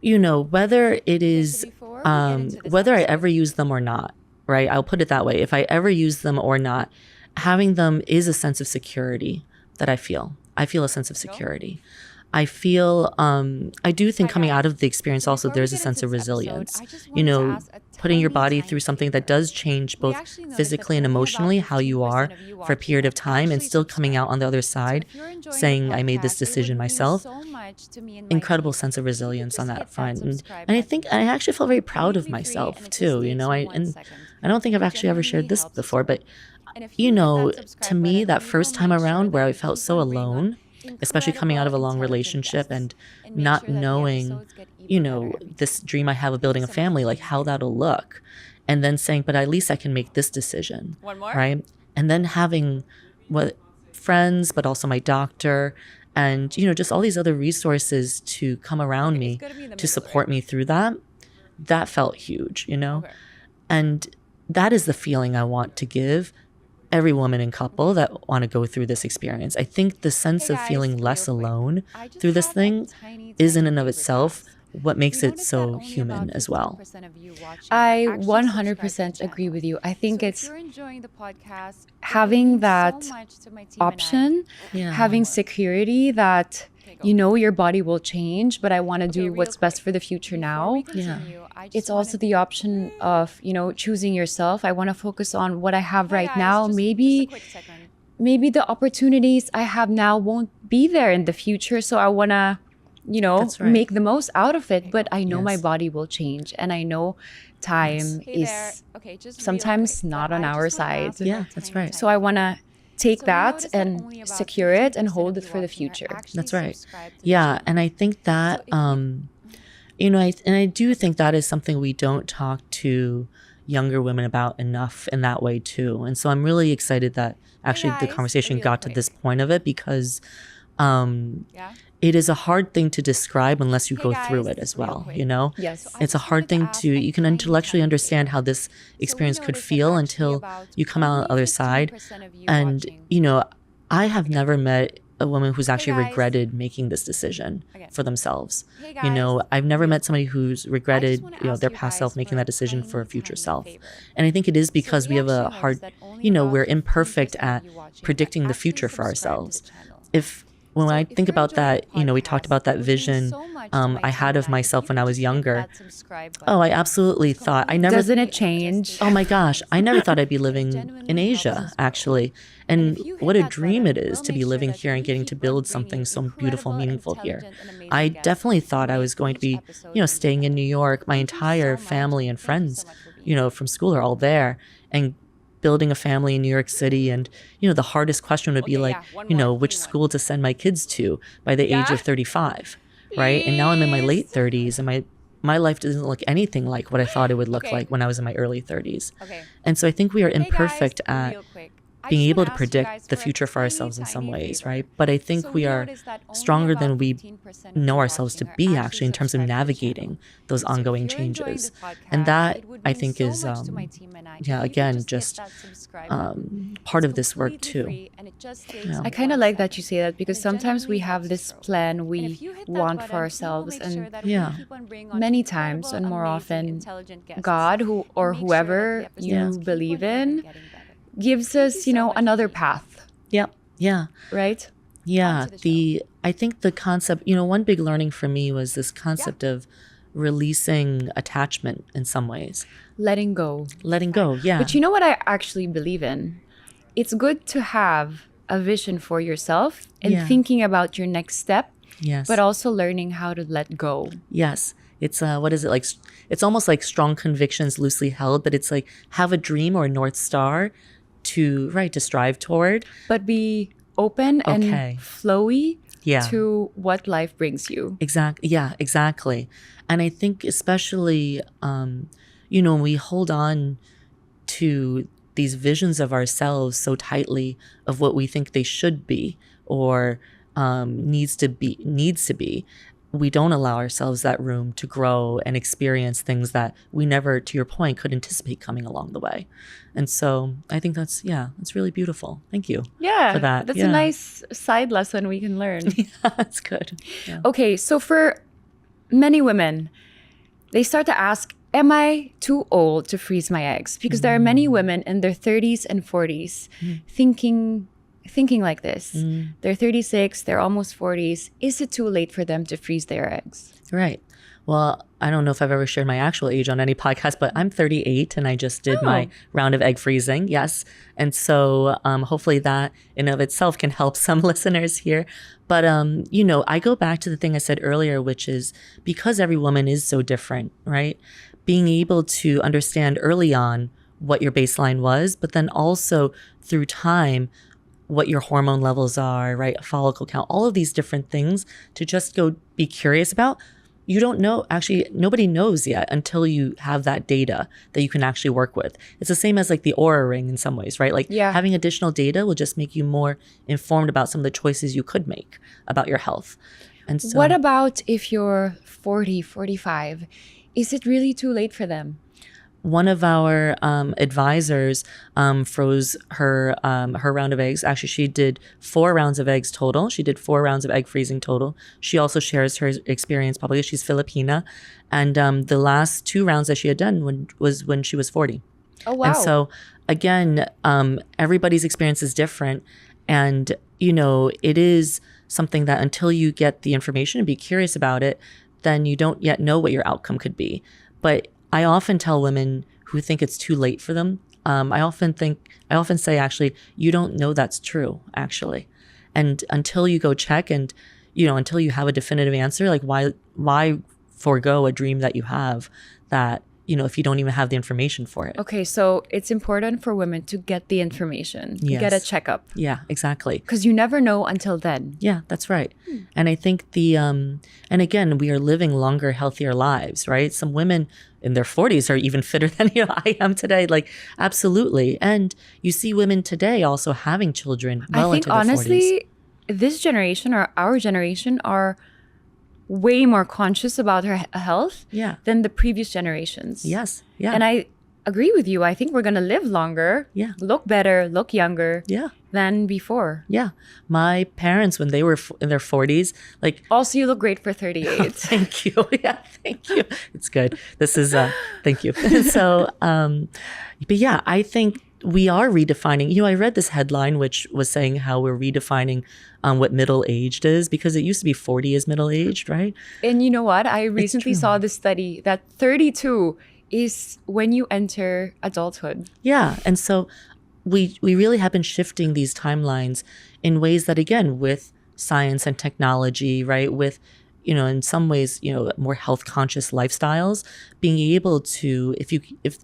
whether it is, whether I ever use them or not, right? I'll put it that way. If I ever use them or not, having them is a sense of security that I feel. I feel a sense of security. I feel, I do think coming out of the experience also, there's a sense of resilience. Putting your body through something that does change both physically and emotionally how you are for a period of time, and still coming out on the other side saying, I made this decision myself. Incredible sense of resilience on that front. And I think I actually feel very proud of myself too. I don't think I've actually ever shared this before, but to me, that first time around where I felt so alone, especially coming out of a long relationship and not knowing, this dream I have of building a family, like how that'll look. And then saying, but at least I can make this decision. One more. Right. And then having friends, but also my doctor and, just all these other resources to come around me to support me through that. That felt huge, Okay. And that is the feeling I want to give every woman and couple that want to go through this experience. I think the sense of feeling less alone through this thing is in and of itself what makes it so human as well. I 100% agree with you. I think it's having that option, having security that your body will change, but I want to do what's best for the future now. Yeah. It's also the option of, choosing yourself. I want to focus on what I have right now. Maybe the opportunities I have now won't be there in the future. So I want to, make the most out of it. But I know my body will change. And I know time is sometimes not on our side. Yeah, that's right. So I want to take that and secure it and hold it for the future. That's right. Yeah. And I think that, I do think that is something we don't talk to younger women about enough in that way too. And so I'm really excited that actually the conversation got to this point of it, because it is a hard thing to describe unless you go through it as well, Yes. It's a hard thing you can intellectually understand how this experience could feel until you come out on the other side. And, I have never met a woman who's actually regretted making this decision for themselves. I've never met somebody who's regretted, their past self making that decision for a future self. And I think it is because we have a hard, we're imperfect at predicting the future for ourselves. When I think about that, we talked about that vision I had of myself when I was younger. Oh, I absolutely thought Doesn't it change? Oh my gosh, I never thought I'd be living in Asia, actually. And what a dream it is to be living here and getting to build something so beautiful, meaningful here. I definitely thought I was going to be, staying in New York. My entire family and friends from school are all there, and building a family in New York City. And, the hardest question would be which school to send my kids to by the age of 35, right? And now I'm in my late 30s, and my life doesn't look anything like what I thought it would look like when I was in my early 30s. And so I think we are imperfect at being able to predict the future for ourselves in some ways, right? But I think we are stronger than we know ourselves to be, actually, in terms of navigating those ongoing changes. And that, I think, is, again, just part of this work too. I kind of like that you say that, because sometimes we have this plan we want for ourselves, and many times, and more often, God or whoever you believe in gives us, another path. Yeah. Right? Yeah. I think the concept, one big learning for me was this concept of releasing attachment in some ways. Letting go. Yeah. But you know what I actually believe in? It's good to have a vision for yourself and thinking about your next step. Yes. But also learning how to let go. Yes. It's what is it like? It's almost like strong convictions loosely held, but it's like have a dream or a North Star to strive toward, but be open and flowy to what life brings you. Exactly. And I think especially when we hold on to these visions of ourselves so tightly of what we think they should be or needs to be, we don't allow ourselves that room to grow and experience things that we never, to your point, could anticipate coming along the way. And so I think that's really beautiful. Thank you for that. That's a nice side lesson we can learn. That's good. Yeah. Okay, so for many women, they start to ask, am I too old to freeze my eggs? Because there are many women in their 30s and 40s thinking like this. They're 36, they're almost 40s. Is it too late for them to freeze their eggs? Right. Well, I don't know if I've ever shared my actual age on any podcast, but I'm 38 and I just did my round of egg freezing. Yes. And so hopefully that in of itself can help some listeners here. But, I go back to the thing I said earlier, which is because every woman is so different, right? Being able to understand early on what your baseline was, but then also through time, what your hormone levels are, right? A follicle count, all of these different things to just go be curious about. You don't know, actually, nobody knows yet until you have that data that you can actually work with. It's the same as like the Oura ring in some ways, right? Like having additional data will just make you more informed about some of the choices you could make about your health. And so, what about if you're 40, 45? Is it really too late for them? One of our advisors froze her round of eggs. Actually, she did 4 rounds of eggs total. She did 4 rounds of egg freezing total. She also shares her experience publicly. She's Filipina. And the last 2 rounds that she had done was when she was 40. Oh, wow. And so, again, everybody's experience is different. And, it is something that until you get the information and be curious about it, then you don't yet know what your outcome could be. But I often tell women who think it's too late for them, I often say, actually, you don't know that's true, actually. And until you go check and, until you have a definitive answer, like why forego a dream that you have that, if you don't even have the information for it. Okay, so it's important for women to get the information, get a checkup. Yeah, exactly. Because you never know until then. Yeah, that's right. And I think and again, we are living longer, healthier lives, right? Some women in their 40s are even fitter than I am today. Like, absolutely. And you see women today also having children well into their 40s. I think, honestly, this generation or our generation are way more conscious about her health than the previous generations. Yes. Yeah. And I agree with you. I think we're going to live longer, look better, look younger than before. Yeah. My parents, when they were in their 40s, like... Also, you look great for 38. Thank you. Yeah, thank you. It's good. This is... thank you. So, but yeah, I think we are redefining. I read this headline which was saying how we're redefining what middle-aged is, because it used to be 40 is middle-aged, right? And you know what? I recently saw this study that 32 is when you enter adulthood. Yeah. And so we really have been shifting these timelines in ways that, again, with science and technology, right? With in some ways, more health conscious lifestyles, being able to,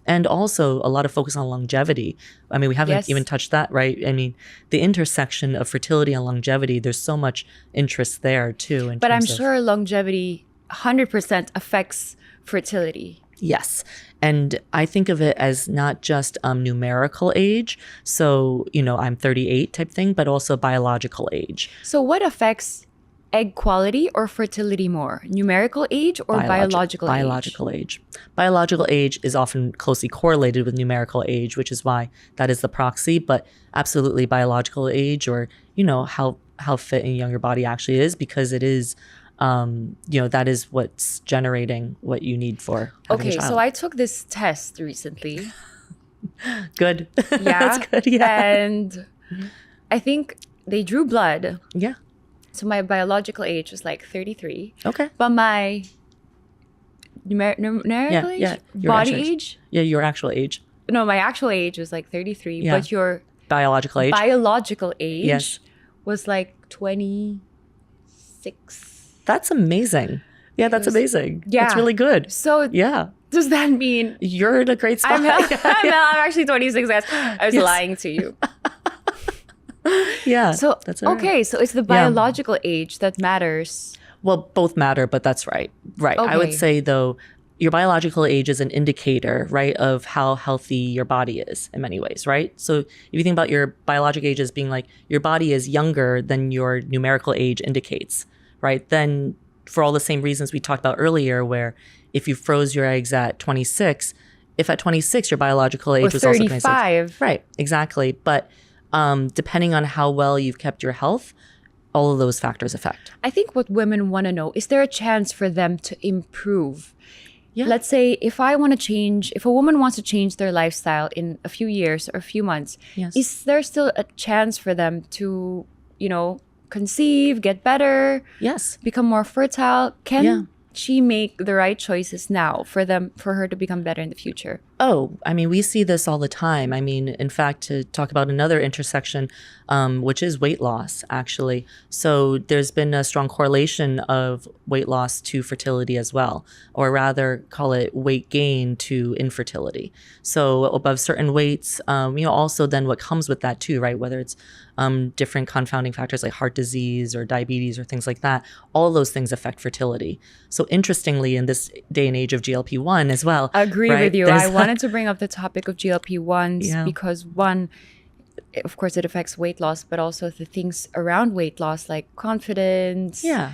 and also a lot of focus on longevity. I mean, we haven't even touched that, right? I mean, the intersection of fertility and longevity, there's so much interest there too. But I'm sure longevity 100% affects fertility. Yes. And I think of it as not just numerical age. So, I'm 38 type thing, but also biological age. So what affects egg quality or fertility more? Numerical age or biological age? Biological age. Biological age is often closely correlated with numerical age, which is why that is the proxy. But absolutely biological age, or, how fit and young your body actually is, because it is that is what's generating what you need for having a child. So I took this test recently. Good. Yeah. That's good. Yeah. And I think they drew blood. Yeah. So my biological age was like 33. Okay. But my numerical age? Yeah. Body age? Yeah, your actual age. No, my actual age was like 33. Yeah. But your biological age was like 26. That's amazing. Yeah, that's amazing. Yeah. That's really good. So yeah. Does that mean you're in a great spot? I'm actually 26, guys. I was lying to you. Yeah. So that's all right. Okay, so it's the biological age that matters. Well, both matter, but that's right. Right. Okay. I would say though, your biological age is an indicator, right, of how healthy your body is in many ways, right? So if you think about your biological age as being like your body is younger than your numerical age indicates, right? Then for all the same reasons we talked about earlier, where if you froze your eggs at 26, if at 26 your biological age was also 26. Right, exactly. But depending on how well you've kept your health, all of those factors affect. I think what women want to know, is there a chance for them to improve? Yeah. Let's say if a woman wants to change their lifestyle in a few years or a few months, is there still a chance for them to, conceive, get better, become more fertile? Can she make the right choices now for her to become better in the future? Oh, I mean, we see this all the time. I mean, in fact, to talk about another intersection, which is weight loss, actually. So there's been a strong correlation of weight loss to fertility as well, or rather call it weight gain to infertility. So above certain weights, also then what comes with that too, right? Whether it's different confounding factors like heart disease or diabetes or things like that, all of those things affect fertility. So interestingly, in this day and age of GLP-1 as well. Agree with you. I wanted to bring up the topic of GLP-1s because one, of course, it affects weight loss, but also the things around weight loss like confidence. Yeah.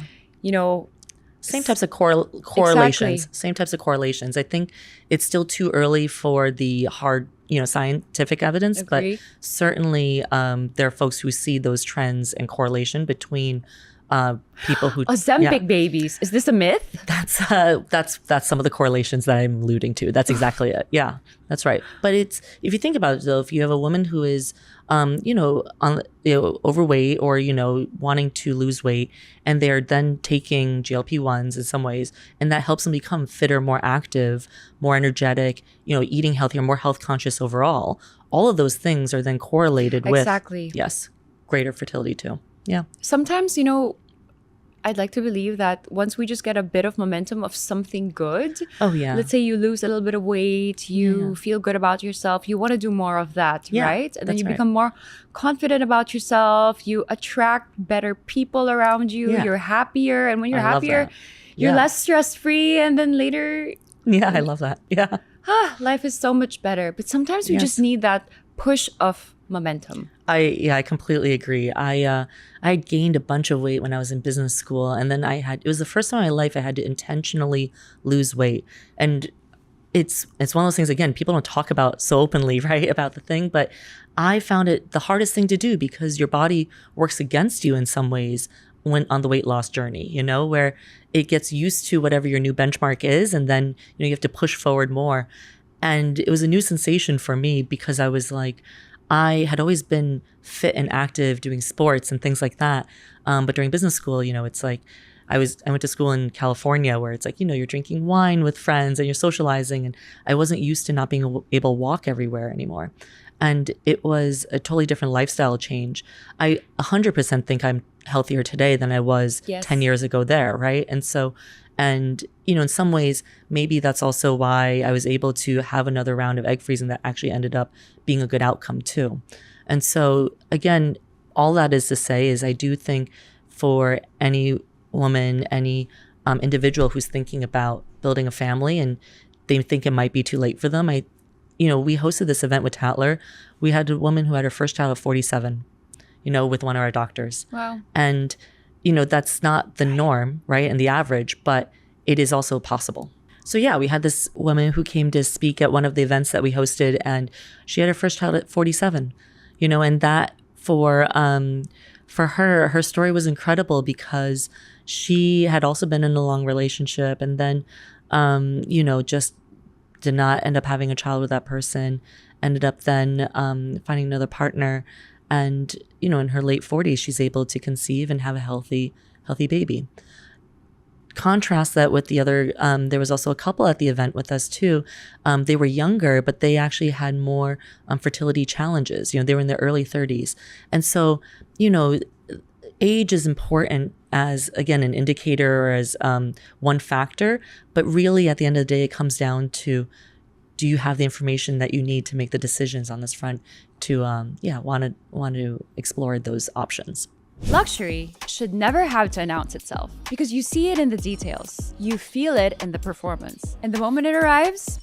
Same types of correlations. Exactly. Same types of correlations. I think it's still too early for the hard, scientific evidence, Agree. But certainly there are folks who see those trends and correlation between people who Ozempic babies. Is this a myth? That's some of the correlations that I'm alluding to. That's exactly it. Yeah, that's right. But if you think about it though, if you have a woman who is overweight or wanting to lose weight, and they're then taking GLP-1s in some ways, and that helps them become fitter, more active, more energetic, eating healthier, more health conscious overall. All of those things are then correlated with greater fertility too. Yeah. Sometimes, I'd like to believe that once we just get a bit of momentum of something good. Oh, yeah. Let's say you lose a little bit of weight, you feel good about yourself, you want to do more of that, right? And then you become more confident about yourself, you attract better people around you, you're happier. And when you're happier, you're less stress-free. And then later... Yeah, I love that. Yeah. Life is so much better. But sometimes we just need that push of momentum. I completely agree. I had gained a bunch of weight when I was in business school, and then it was the first time in my life I had to intentionally lose weight. And it's one of those things, again, people don't talk about so openly, right, about the thing, but I found it the hardest thing to do because your body works against you in some ways when on the weight loss journey, where it gets used to whatever your new benchmark is, and then you have to push forward more. And it was a new sensation for me because I was like, I had always been fit and active doing sports and things like that. But during business school, it's like I went to school in California where it's like, you're drinking wine with friends and you're socializing. And I wasn't used to not being able to walk everywhere anymore. And it was a totally different lifestyle change. I 100% think I'm healthier today than I was 10 years ago there, right? And so, and, you know, in some ways, maybe that's also why I was able to have another round of egg freezing that actually ended up being a good outcome too. And so, again, all that is to say is I do think for any woman, any individual who's thinking about building a family and they think it might be too late for them, we hosted this event with Tatler. We had a woman who had her first child at 47, with one of our doctors. Wow. And, that's not the norm, right? And the average, but it is also possible. So yeah, we had this woman who came to speak at one of the events that we hosted, and she had her first child at 47, and that for her story was incredible because she had also been in a long relationship and then, just did not end up having a child with that person, ended up then finding another partner. And, in her late 40s, she's able to conceive and have a healthy baby. Contrast that with the other, there was also a couple at the event with us too. They were younger, but they actually had more fertility challenges. They were in their early 30s. And so, age is important as, again, an indicator or as one factor. But really, at the end of the day, it comes down to, do you have the information that you need to make the decisions on this front to, want to explore those options? Luxury should never have to announce itself because you see it in the details. You feel it in the performance. And the moment it arrives,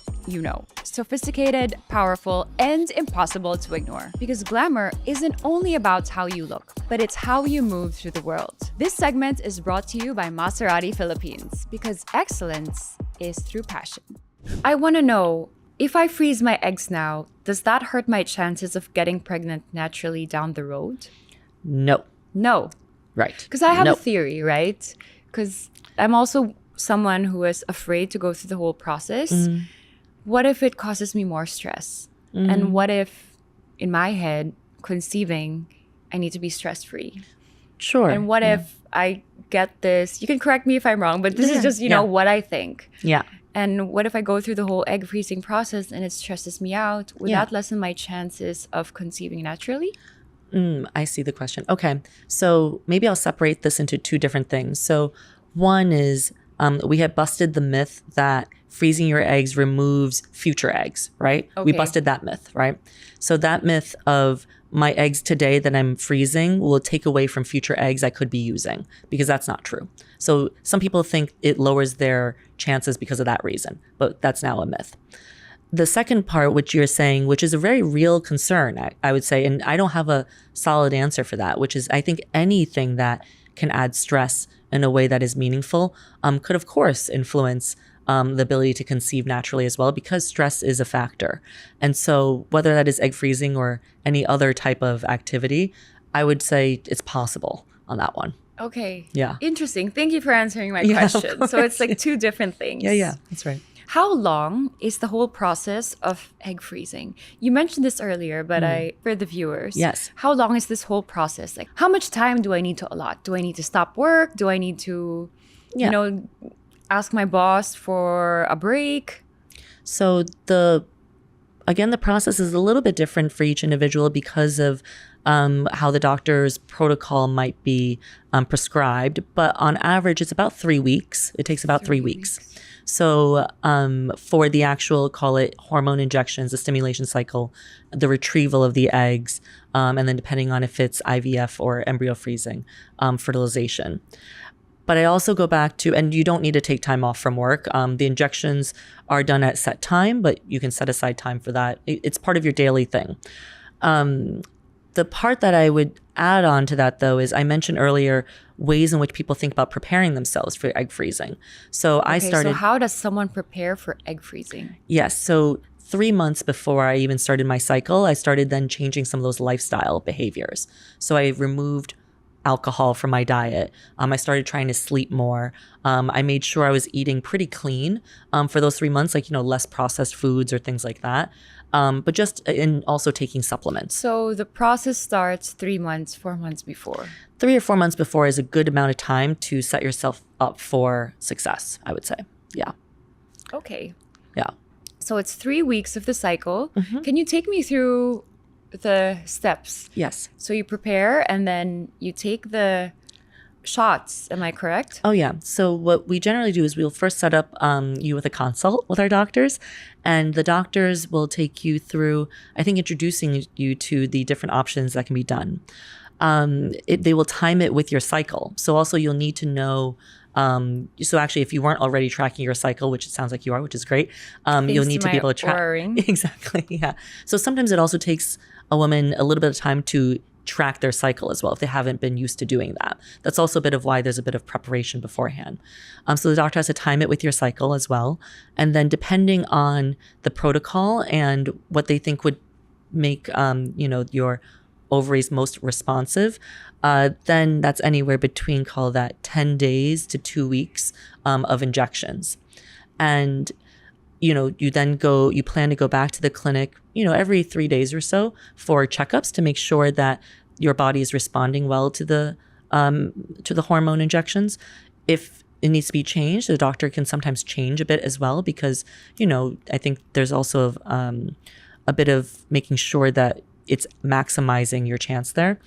sophisticated, powerful, and impossible to ignore. Because glamour isn't only about how you look, but it's how you move through the world. This segment is brought to you by Maserati Philippines because excellence is through passion. I want to know, if I freeze my eggs now, does that hurt my chances of getting pregnant naturally down the road? No. Right. Because I have a theory, right? Because I'm also someone who is afraid to go through the whole process. What if it causes me more stress? And what if, in my head, conceiving, I need to be stress-free? Sure. And what if I get this? You can correct me if I'm wrong, but this is just, what I think. Yeah. And what if I go through the whole egg freezing process and it stresses me out? Would that lessen my chances of conceiving naturally? I see the question. Okay. So maybe I'll separate this into two different things. So one is we had busted the myth that freezing your eggs removes future eggs, right? Okay. We busted that myth, right? So that myth of my eggs today that I'm freezing will take away from future eggs I could be using, because that's not true. So some people think it lowers their chances because of that reason, but that's now a myth. The second part, which you're saying, which is a very real concern, I would say, and I don't have a solid answer for that, which is I think anything that can add stress in a way that is meaningful could, of course, influence the ability to conceive naturally as well, because stress is a factor. And so whether that is egg freezing or any other type of activity, I would say it's possible on that one. Okay. Yeah. Interesting. Thank you for answering my question. So it's like two different things. Yeah, that's right. How long is the whole process of egg freezing? You mentioned this earlier, but for the viewers, yes. How long is this whole process? Like, how much time do I need to allot? Do I need to stop work? Do I need to, ask my boss for a break? So the process is a little bit different for each individual because of how the doctor's protocol might be prescribed. But on average, it's about 3 weeks. It takes about 3 weeks. So for the actual, call it hormone injections, the stimulation cycle, the retrieval of the eggs, and then depending on if it's IVF or embryo freezing, fertilization. But I also go back to, and you don't need to take time off from work. The injections are done at set time, but you can set aside time for that. It's part of your daily thing. The part that I would add on to that, though, is I mentioned earlier ways in which people think about preparing themselves for egg freezing. So So how does someone prepare for egg freezing? Yes. So 3 months before I even started my cycle, I started then changing some of those lifestyle behaviors. So I removed alcohol from my diet. I started trying to sleep more. I made sure I was eating pretty clean for those 3 months, like, less processed foods or things like that. But just in also taking supplements. So the process starts 3 months, 4 months before. 3 or 4 months before is a good amount of time to set yourself up for success, I would say. Yeah. Okay. Yeah. So it's 3 weeks of the cycle. Can you take me through the steps. Yes. So you prepare and then you take the shots. Am I correct? Oh, yeah. So what we generally do is we'll first set up you with a consult with our doctors, and the doctors will take you through, I think, introducing you to the different options that can be done. They will time it with your cycle. So also you'll need to know, so actually if you weren't already tracking your cycle, which it sounds like you are, which is great, you'll need to be able to track. Exactly. Yeah. So sometimes it also takes a woman a little bit of time to track their cycle as well if they haven't been used to doing that. That's also a bit of why there's a bit of preparation beforehand. So the doctor has to time it with your cycle as well. And then depending on the protocol and what they think would make, your ovaries most responsive, then that's anywhere between, call that 10 days to 2 weeks of injections. And you plan to go back to the clinic, every 3 days or so for checkups to make sure that your body is responding well to the hormone injections. If it needs to be changed, the doctor can sometimes change a bit as well, because, I think there's also a bit of making sure that it's maximizing your chance there.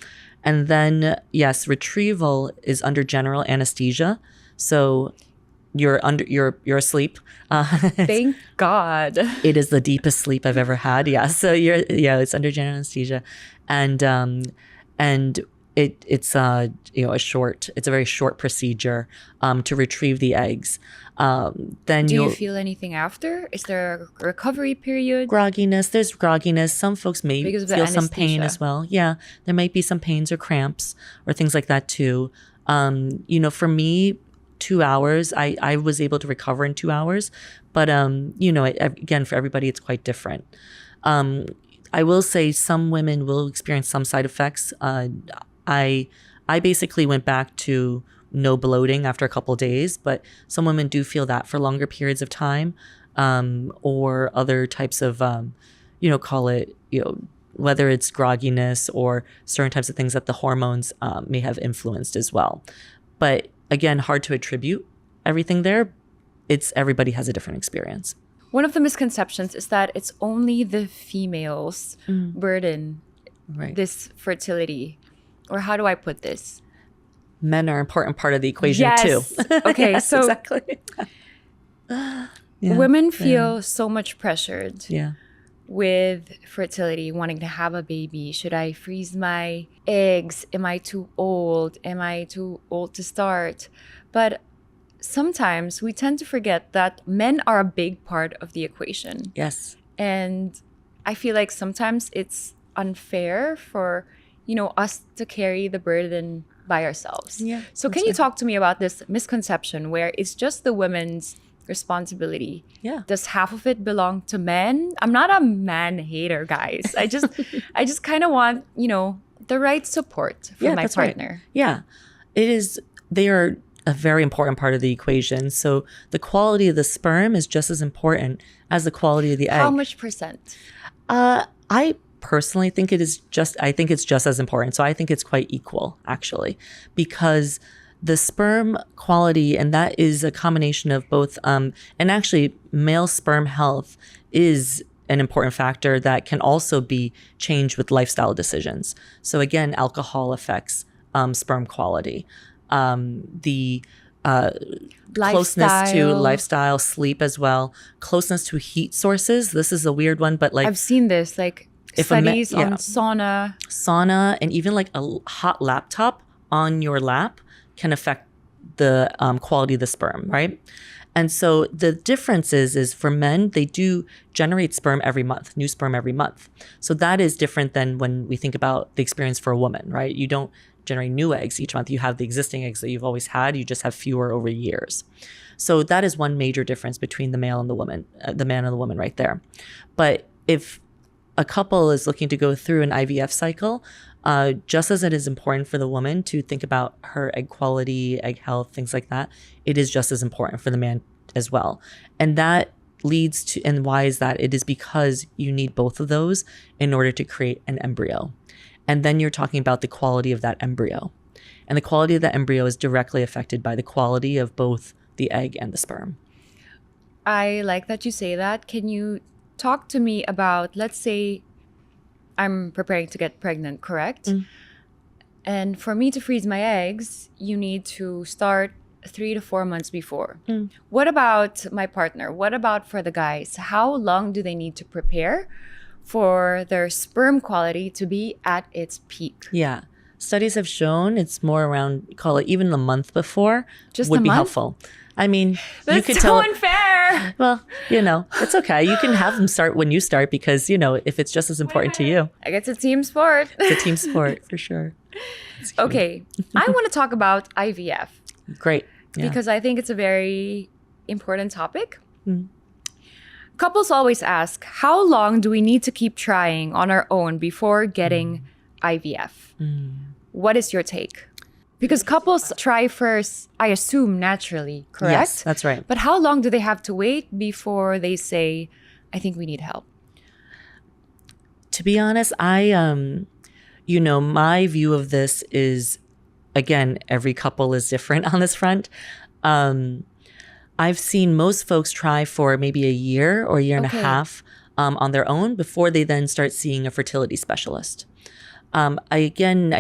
And then, yes, retrieval is under general anesthesia. So you're asleep. Thank God. It is the deepest sleep I've ever had. Yeah. So it's under general anesthesia, and it's a very short procedure to retrieve the eggs. Then do you feel anything after? Is there a recovery period? Grogginess. There's grogginess. Some folks may feel some pain as well. Yeah, there might be some pains or cramps or things like that too. For me, 2 hours, I was able to recover in 2 hours, but again, for everybody, it's quite different. I will say some women will experience some side effects. I basically went back to no bloating after a couple of days, but some women do feel that for longer periods of time, or other types of, call it, whether it's grogginess or certain types of things that the hormones may have influenced as well. But again, hard to attribute everything there. Everybody has a different experience. One of the misconceptions is that it's only the females burden this fertility. Or how do I put this? Men are an important part of the equation too. Okay, yes, so exactly. Women feel so much pressured. Yeah. With fertility, wanting to have a baby. Should I freeze my eggs? Am I too old? Am I too old to start? But sometimes we tend to forget that men are a big part of the equation. Yes. And I feel like sometimes it's unfair for, us to carry the burden by ourselves. Yeah. So can you talk to me about this misconception where it's just the women's responsibility? Yeah. Does half of it belong to men? I'm not a man hater, guys. I just kind of want, the right support from my partner. Right. Yeah. They are a very important part of the equation. So the quality of the sperm is just as important as the quality of the egg. How much percent? I personally think it's just as important. So I think it's quite equal, actually, because the sperm quality, and that is a combination of both, and actually male sperm health is an important factor that can also be changed with lifestyle decisions. So again, alcohol affects sperm quality. The closeness to lifestyle, sleep as well, closeness to heat sources. This is a weird one, but I've seen this, studies on sauna, and even like a hot laptop on your lap can affect the quality of the sperm, right? And so the difference is for men, they do generate sperm every month, new sperm every month. So that is different than when we think about the experience for a woman, right? You don't generate new eggs each month. You have the existing eggs that you've always had. You just have fewer over years. So that is one major difference between the male and the woman, the man and the woman right there. But if a couple is looking to go through an IVF cycle, just as it is important for the woman to think about her egg quality, egg health, things like that, it is just as important for the man as well. And that leads to, and why is that? It is because you need both of those in order to create an embryo. And then you're talking about the quality of that embryo. And the quality of that embryo is directly affected by the quality of both the egg and the sperm. I like that you say that. Can you talk to me about, let's say, I'm preparing to get pregnant, correct? And for me to freeze my eggs, you need to start 3 to 4 months before. What about my partner? What about for the guys? How long do they need to prepare for their sperm quality to be at its peak? Yeah. Studies have shown it's more around, call it even a month before, Just would a be month? helpful. I mean, That's you could so tell. unfair. Well, it's okay. You can have them start when you start because, if it's just as important to you. I guess it's a team sport. It's a team sport for sure. Okay. I want to talk about IVF Great. Yeah. because I think it's a very important topic. Couples always ask, how long do we need to keep trying on our own before getting IVF? What is your take? Because couples try first, I assume, naturally, correct? Yes, that's right. But how long do they have to wait before they say, I think we need help? To be honest, my view of this is, again, every couple is different on this front. I've seen most folks try for maybe a year or a year and a half on their own before they then start seeing a fertility specialist. I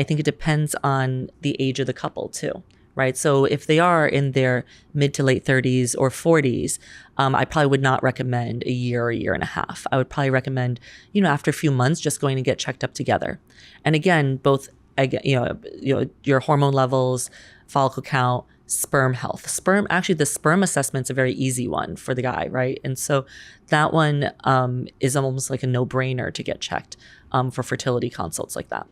think it depends on the age of the couple too, right? So if they are in their mid to late 30s or 40s, I probably would not recommend a year or a year and a half. I would probably recommend, after a few months, just going to get checked up together. And again, both, your hormone levels, follicle count, sperm health. The sperm assessment's a very easy one for the guy, right? And so that one is almost like a no-brainer to get checked for fertility consults like that.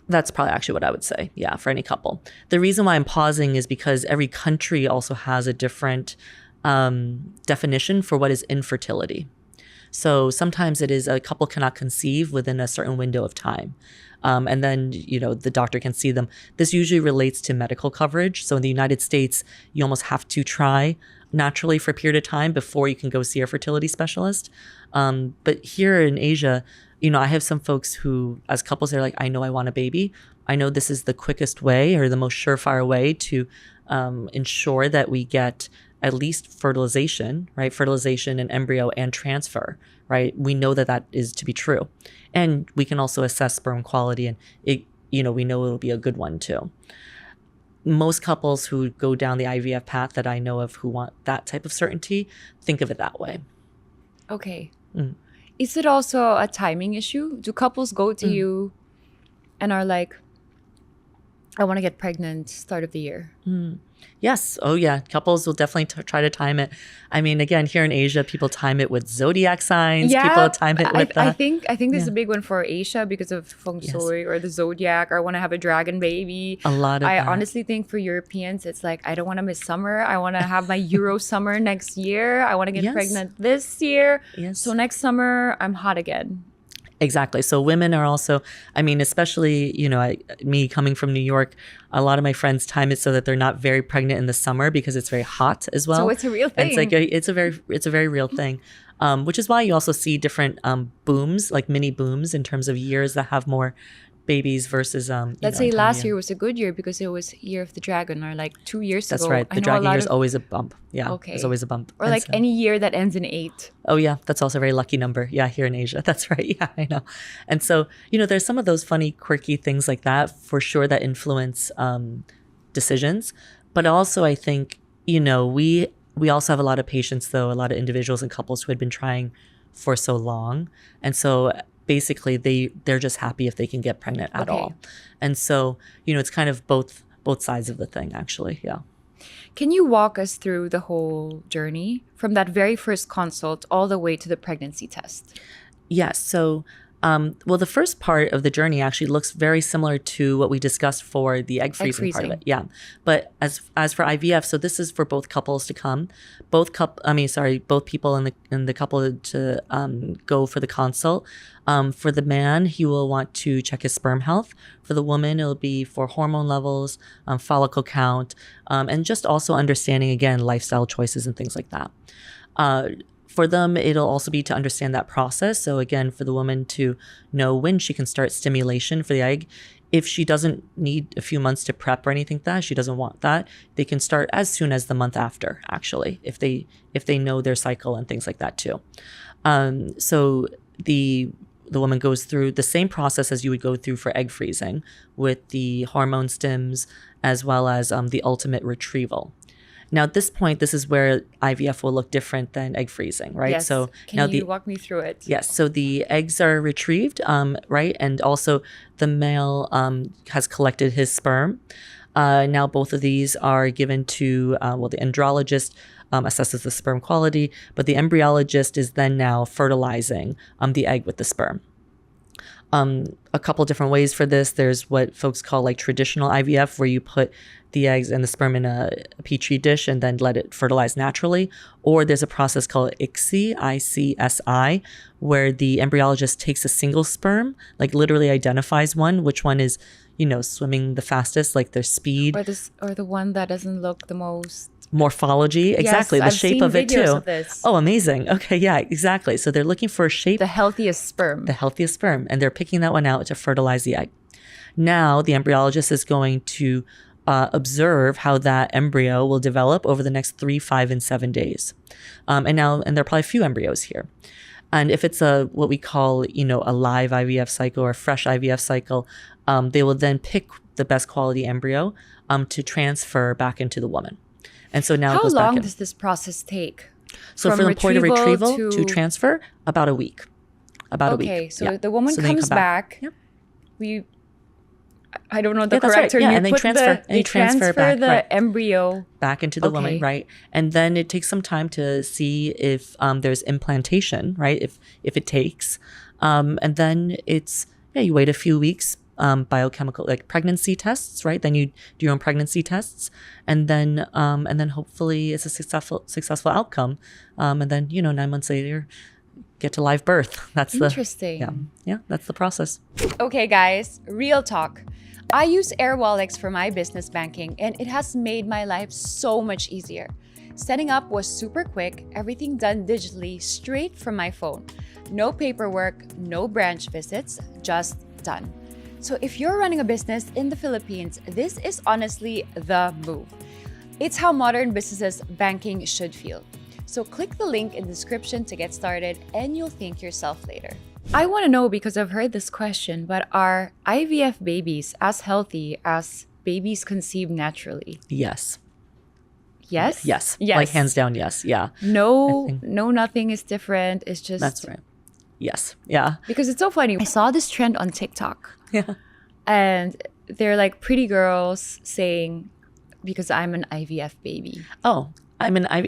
That's probably actually what I would say, yeah, for any couple. The reason why I'm pausing is because every country also has a different definition for what is infertility. So sometimes it is a couple cannot conceive within a certain window of time. And then, the doctor can see them. This usually relates to medical coverage. So in the United States, you almost have to try naturally for a period of time before you can go see a fertility specialist. But here in Asia, I have some folks who, as couples, they're like, I know I want a baby. I know this is the quickest way or the most surefire way to ensure that we get at least fertilization, right? Fertilization and embryo and transfer, right? We know that is to be true. And we can also assess sperm quality and we know it'll be a good one too. Most couples who go down the IVF path that I know of who want that type of certainty, think of it that way. Okay. Is it also a timing issue? Do couples go to you and are like, I want to get pregnant start of the year? Yes. Oh, yeah. Couples will definitely try to time it. I mean, again, here in Asia, people time it with zodiac signs. Yeah, people time it with I think this is a big one for Asia because of feng shui or the zodiac. Or I want to have a dragon baby. A lot of I that. honestly think for Europeans, it's like, I don't want to miss summer. I want to have my Euro summer next year. I want to get pregnant this year. Yes. So next summer, I'm hot again. Exactly. So women are also, especially, me coming from New York, a lot of my friends time it so that they're not very pregnant in the summer because it's very hot as well. So it's a real thing. And it's a very real thing. Which is why you also see different booms, like mini booms in terms of years that have more babies versus let's say last year was a good year because it was year of the dragon, or like 2 years That's ago. right. The dragon year is always a bump. Yeah. Okay. It's always a bump. Or like any year that ends in 8. Oh yeah, that's also a very lucky number. Yeah, here in Asia. That's right. Yeah, I know. And so, there's some of those funny, quirky things like that for sure that influence decisions. But also I think, we also have a lot of patients though, a lot of individuals and couples who had been trying for so long. And so basically they're just happy if they can get pregnant at all. And so, it's kind of both sides of the thing actually. Yeah. Can you walk us through the whole journey from that very first consult all the way to the pregnancy test? Yes. So, the first part of the journey actually looks very similar to what we discussed for the egg freezing part of it. Yeah. But as for IVF, so this is for both couples to come, both people in the couple to go for the consult. For the man, he will want to check his sperm health. For the woman, it'll be for hormone levels, follicle count, and just also understanding, again, lifestyle choices and things like that. For them, it'll also be to understand that process. So again, for the woman to know when she can start stimulation for the egg. If she doesn't need a few months to prep or anything like that, she doesn't want that, they can start as soon as the month after, actually, if they know their cycle and things like that too. So the woman goes through the same process as you would go through for egg freezing, with the hormone stims as well as the ultimate retrieval. Now, at this point, this is where IVF will look different than egg freezing, right? Yes. So Can you walk me through it? Yes. So the eggs are retrieved, right? And also the male has collected his sperm. Now, both of these are given to, the andrologist assesses the sperm quality, but the embryologist is then now fertilizing the egg with the sperm. A couple different ways for this. There's what folks call like traditional IVF, where you put the eggs and the sperm in a petri dish and then let it fertilize naturally. Or there's a process called ICSI, ICSI, where the embryologist takes a single sperm, like literally identifies one, which one is, swimming the fastest, like their speed. Or the one that doesn't look the most... Morphology, exactly. Yes, the shape of it too. Of this. Oh, amazing. Okay, yeah, exactly. So they're looking for a shape. The healthiest sperm. And they're picking that one out to fertilize the egg. Now, the embryologist is going to observe how that embryo will develop over the next 3, 5, and 7 days. And there are probably a few embryos here. And if it's what we call, a live IVF cycle or a fresh IVF cycle, they will then pick the best quality embryo to transfer back into the woman. And so now it goes back in. How long does this process take? So from the point of retrieval to transfer, about a week. Okay, so the woman comes back. Yep. I don't know the correct term. Yeah, and they transfer back, the embryo back into the woman, right? And then it takes some time to see if there's implantation, right? If it takes, and then you wait a few weeks. Biochemical, like pregnancy tests, right? Then you do your own pregnancy tests, and then hopefully it's a successful outcome. And then 9 months later, get to live birth. That's interesting. Yeah, that's the process. Okay, guys, real talk. I use AirWallex for my business banking, and it has made my life so much easier. Setting up was super quick, everything done digitally straight from my phone. No paperwork, no branch visits, just done. So if you're running a business in the Philippines, this is honestly the move. It's how modern businesses banking should feel. So click the link in the description to get started, and you'll thank yourself later. I want to know, because I've heard this question, but are IVF babies as healthy as babies conceived naturally? Yes. Yes? Yes. Like hands down, yes. Yeah. No, nothing is different. It's just... That's right. Yes. Yeah. Because it's so funny. I saw this trend on TikTok. Yeah. And they're like pretty girls saying, because I'm an IVF baby. Oh,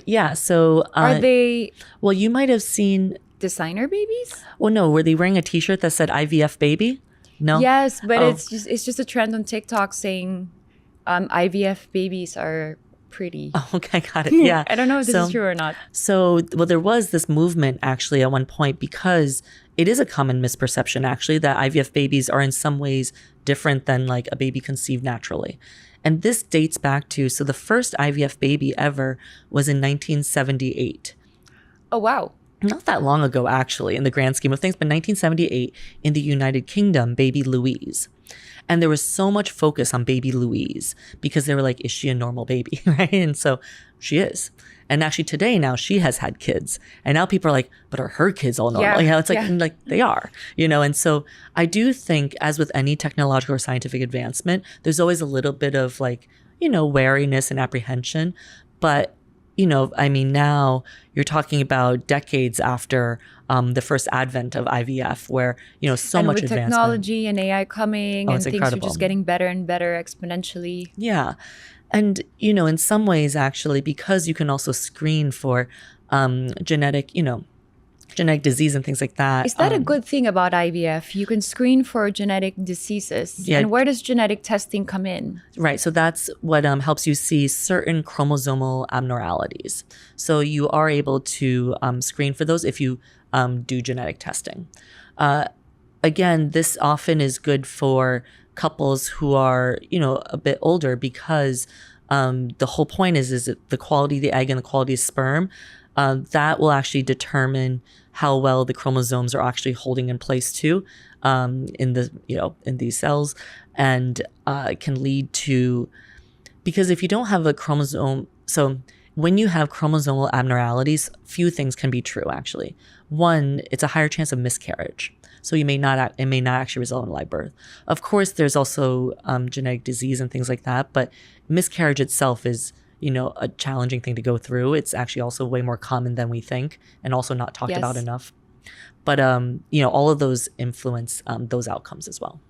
yeah. So are they... Well, you might have seen... designer babies? Well, no. Were they wearing a t-shirt that said IVF baby? No? Yes, but it's just a trend on TikTok saying IVF babies are pretty. Oh, okay, got it. Yeah. I don't know if this is true or not. So, there was this movement actually at one point, because it is a common misperception actually that IVF babies are in some ways different than like a baby conceived naturally. And this dates back to, so the first IVF baby ever was in 1978. Oh, wow. Not that long ago, actually, in the grand scheme of things, but 1978 in the United Kingdom, baby Louise. And there was so much focus on baby Louise because they were like, is she a normal baby? Right? And so she is. And actually today now she has had kids. And now people are like, but are her kids all normal? Yeah. It's like, like they are, And so I do think, as with any technological or scientific advancement, there's always a little bit of like, wariness and apprehension. But now you're talking about decades after the first advent of IVF, where, so much advancement. And with technology and AI coming, and things incredible. are just getting better and better exponentially. Yeah. And, in some ways, actually, because you can also screen for genetic disease and things like that. Is that a good thing about IVF? You can screen for genetic diseases. Yeah. And where does genetic testing come in? Right. So that's what helps you see certain chromosomal abnormalities. So you are able to screen for those if you do genetic testing. Again, this often is good for couples who are, a bit older, because the whole point is that the quality of the egg and the quality of sperm, that will actually determine how well the chromosomes are actually holding in place too, in these cells, and can lead to, because if you don't have a chromosome, so when you have chromosomal abnormalities, few things can be true, actually. One, it's a higher chance of miscarriage. So it may not actually result in live birth. Of course, there's also genetic disease and things like that, but miscarriage itself is, a challenging thing to go through. It's actually also way more common than we think, and also not talked about enough. But, all of those influence those outcomes as well.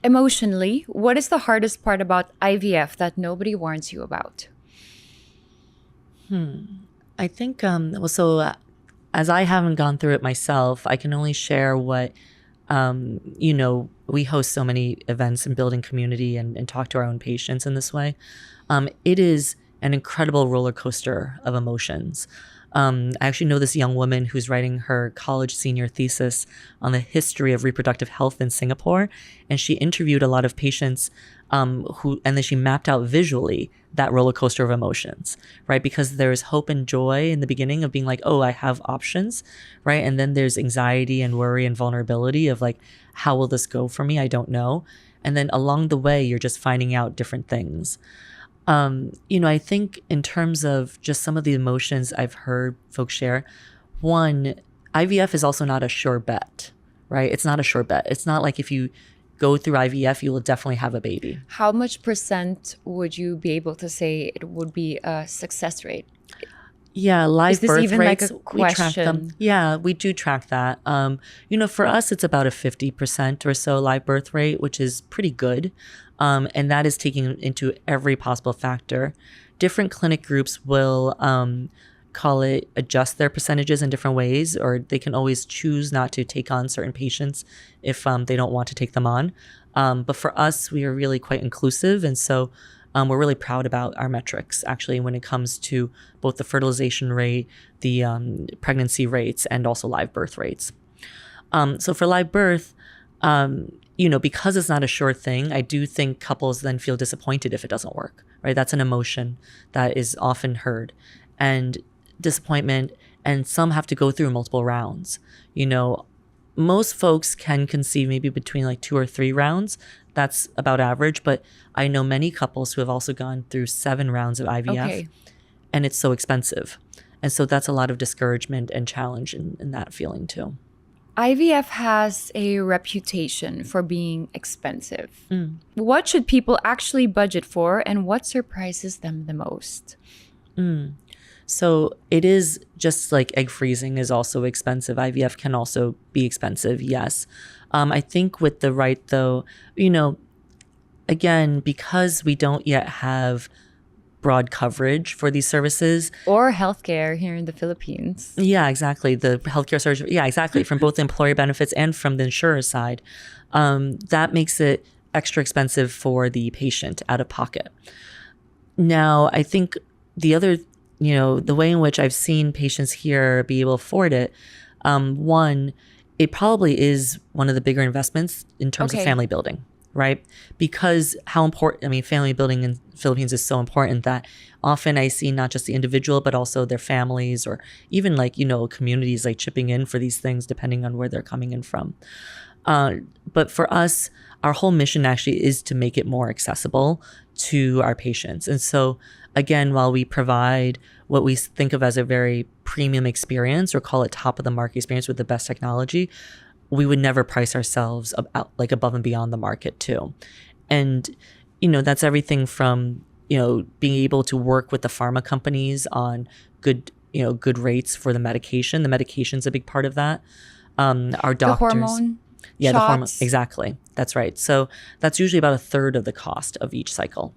Emotionally, what is the hardest part about IVF that nobody warns you about? I think, as I haven't gone through it myself, I can only share what, we host so many events and building community and talk to our own patients in this way. It is an incredible roller coaster of emotions. I actually know this young woman who's writing her college senior thesis on the history of reproductive health in Singapore. And she interviewed a lot of patients and then she mapped out visually that roller coaster of emotions, right? Because there's hope and joy in the beginning of being like, oh, I have options, right? And then there's anxiety and worry and vulnerability of like, how will this go for me? I don't know. And then along the way, you're just finding out different things. I think in terms of just some of the emotions I've heard folks share, one, IVF is also not a sure bet, right? It's not a sure bet. It's not like if you go through IVF, you will definitely have a baby. How much percent would you be able to say it would be a success rate? Yeah, live birth rates, like a question? we track them. Yeah, we do track that. For us, it's about a 50% or so live birth rate, which is pretty good. And that is taking into every possible factor. Different clinic groups will adjust their percentages in different ways, or they can always choose not to take on certain patients if they don't want to take them on. But for us, we are really quite inclusive. And so we're really proud about our metrics, actually, when it comes to both the fertilization rate, the pregnancy rates, and also live birth rates. So for live birth, because it's not a sure thing, I do think couples then feel disappointed if it doesn't work, right? That's an emotion that is often heard, and disappointment, and some have to go through multiple rounds. Most folks can conceive maybe between like 2 or 3 rounds. That's about average, but I know many couples who have also gone through 7 rounds of IVF, and it's so expensive. And so that's a lot of discouragement and challenge in that feeling too. IVF has a reputation for being expensive. What should people actually budget for, and what surprises them the most? So it is just like egg freezing is also expensive. IVF can also be expensive, yes. I think with the right, though, again, because we don't yet have broad coverage for these services. Or healthcare here in the Philippines. Yeah, exactly. The healthcare service. Yeah, exactly. From both the employer benefits and from the insurer side. That makes it extra expensive for the patient out of pocket. Now, I think the other, the way in which I've seen patients here be able to afford it, one, it probably is one of the bigger investments in terms of family building, right? Because how important, family building in Philippines is so important that often I see not just the individual, but also their families, or even like, communities like chipping in for these things, depending on where they're coming in from. But for us, our whole mission actually is to make it more accessible to our patients. And so again, while we provide what we think of as a very premium experience, or call it top of the market experience with the best technology, we would never price ourselves like above and beyond the market too. And, that's everything from, being able to work with the pharma companies on good rates for the medication. The medication's a big part of that. Our doctors. The hormone Yeah, shots. the hormone. Exactly. That's right. So that's usually about 1/3 of the cost of each cycle.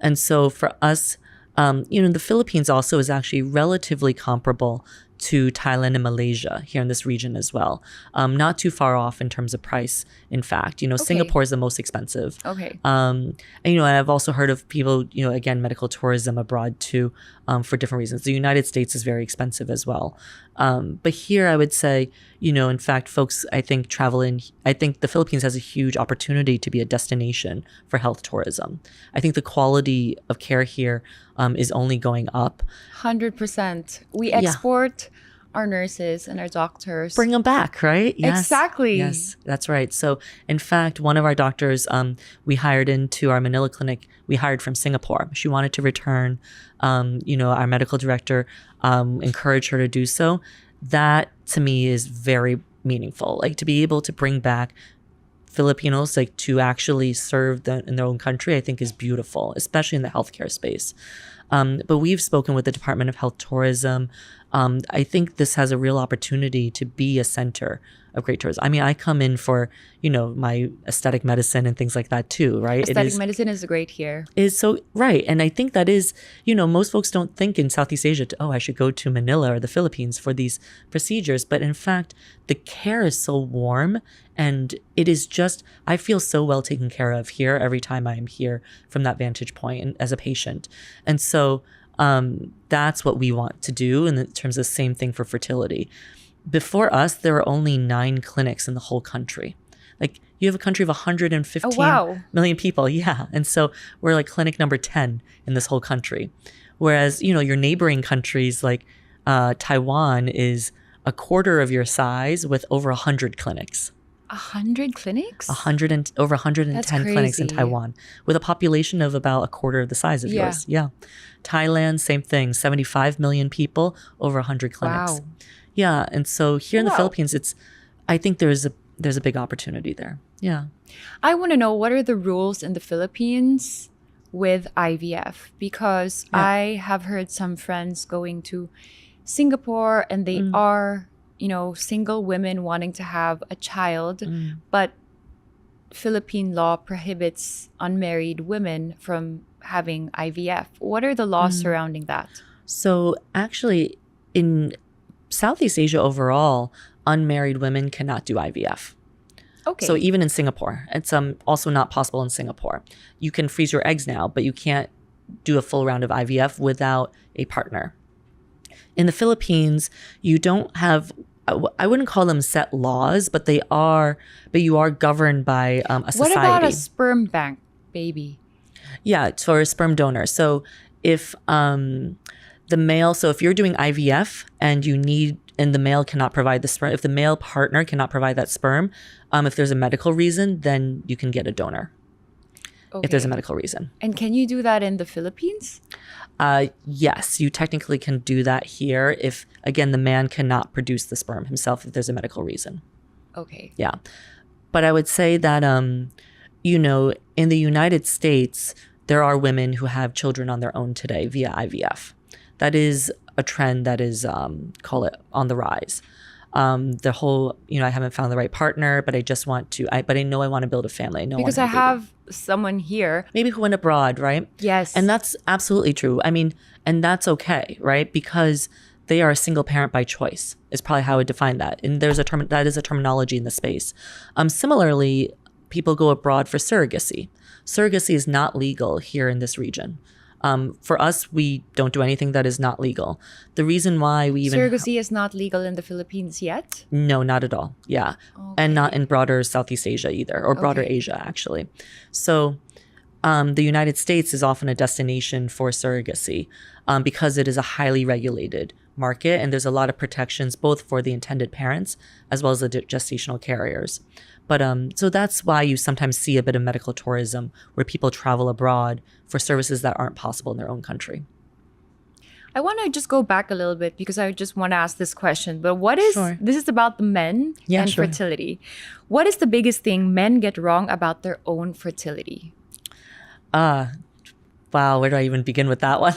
And so for us, the Philippines also is actually relatively comparable to Thailand and Malaysia here in this region as well. Not too far off in terms of price. In fact, Singapore is the most expensive. And I've also heard of people, again, medical tourism abroad too, for different reasons. The United States is very expensive as well. But here I would say, in fact, folks, I think I think the Philippines has a huge opportunity to be a destination for health tourism. I think the quality of care here is only going up. 100%. We export our nurses and our doctors. Bring them back, right? Yes. Exactly. Yes, that's right. So, in fact, one of our doctors we hired into our Manila clinic, we hired from Singapore. She wanted to return. Our medical director encouraged her to do so. That, to me, is very meaningful. Like, to be able to bring back Filipinos, like, to actually serve in their own country, I think is beautiful, especially in the healthcare space. But we've spoken with the Department of Health Tourism. I think this has a real opportunity to be a center of great tourism. I mean, I come in for, my aesthetic medicine and things like that too, right? Aesthetic medicine is great here. Is so, right. And I think that is, most folks don't think in Southeast Asia, I should go to Manila or the Philippines for these procedures. But in fact, the care is so warm, and it is just, I feel so well taken care of here every time I'm here from that vantage point and as a patient. And so that's what we want to do in terms of the same thing for fertility. Before us, there were only 9 clinics in the whole country. Like, you have a country of 115 million people. Yeah. And so we're like clinic number 10 in this whole country. Whereas, your neighboring countries like Taiwan is a quarter of your size with over 100 clinics. 100 clinics? Over 110 clinics in Taiwan, with a population of about a quarter of the size of yours. Yeah. Thailand, same thing. 75 million people, over 100 clinics. Wow. Yeah. And so here in the Philippines, I think there's a big opportunity there. Yeah. I want to know, what are the rules in the Philippines with IVF? Because I have heard some friends going to Singapore, and they are, single women wanting to have a child, but Philippine law prohibits unmarried women from having IVF. What are the laws surrounding that? So actually, in Southeast Asia overall, unmarried women cannot do IVF. Okay. So even in Singapore, it's also not possible in Singapore. You can freeze your eggs now, but you can't do a full round of IVF without a partner. In the Philippines, you don't have, I wouldn't call them set laws, but you are governed by a society. What about a sperm bank baby? Yeah, for a sperm donor. So if if you're doing IVF and the male cannot provide the sperm, if the male partner cannot provide that sperm, if there's a medical reason, then you can get a donor. Okay. If there's a medical reason. And can you do that in the Philippines? Yes, you technically can do that here if, again, the man cannot produce the sperm himself if there's a medical reason. Okay. Yeah. But I would say that, in the United States, there are women who have children on their own today via IVF. That is a trend that is, call it, on the rise. The whole, I haven't found the right partner, but I just want to, but I know I want to build a family. Because I have someone here. Maybe who went abroad, right? Yes. And that's absolutely true. I mean, and that's okay, right? Because they are a single parent by choice is probably how I would define that. And that is a terminology in the space. Similarly, people go abroad for surrogacy. Surrogacy is not legal here in this region. For us, we don't do anything that is not legal. The reason why we even... Surrogacy is not legal in the Philippines yet? No, not at all. Yeah. Okay. And not in broader Southeast Asia either, or broader Asia, actually. So the United States is often a destination for surrogacy because it is a highly regulated market, and there's a lot of protections both for the intended parents as well as the gestational carriers. But so that's why you sometimes see a bit of medical tourism where people travel abroad for services that aren't possible in their own country. I want to just go back a little bit because I just want to ask this question. But this is about the men and fertility. What is the biggest thing men get wrong about their own fertility? Wow, where do I even begin with that one?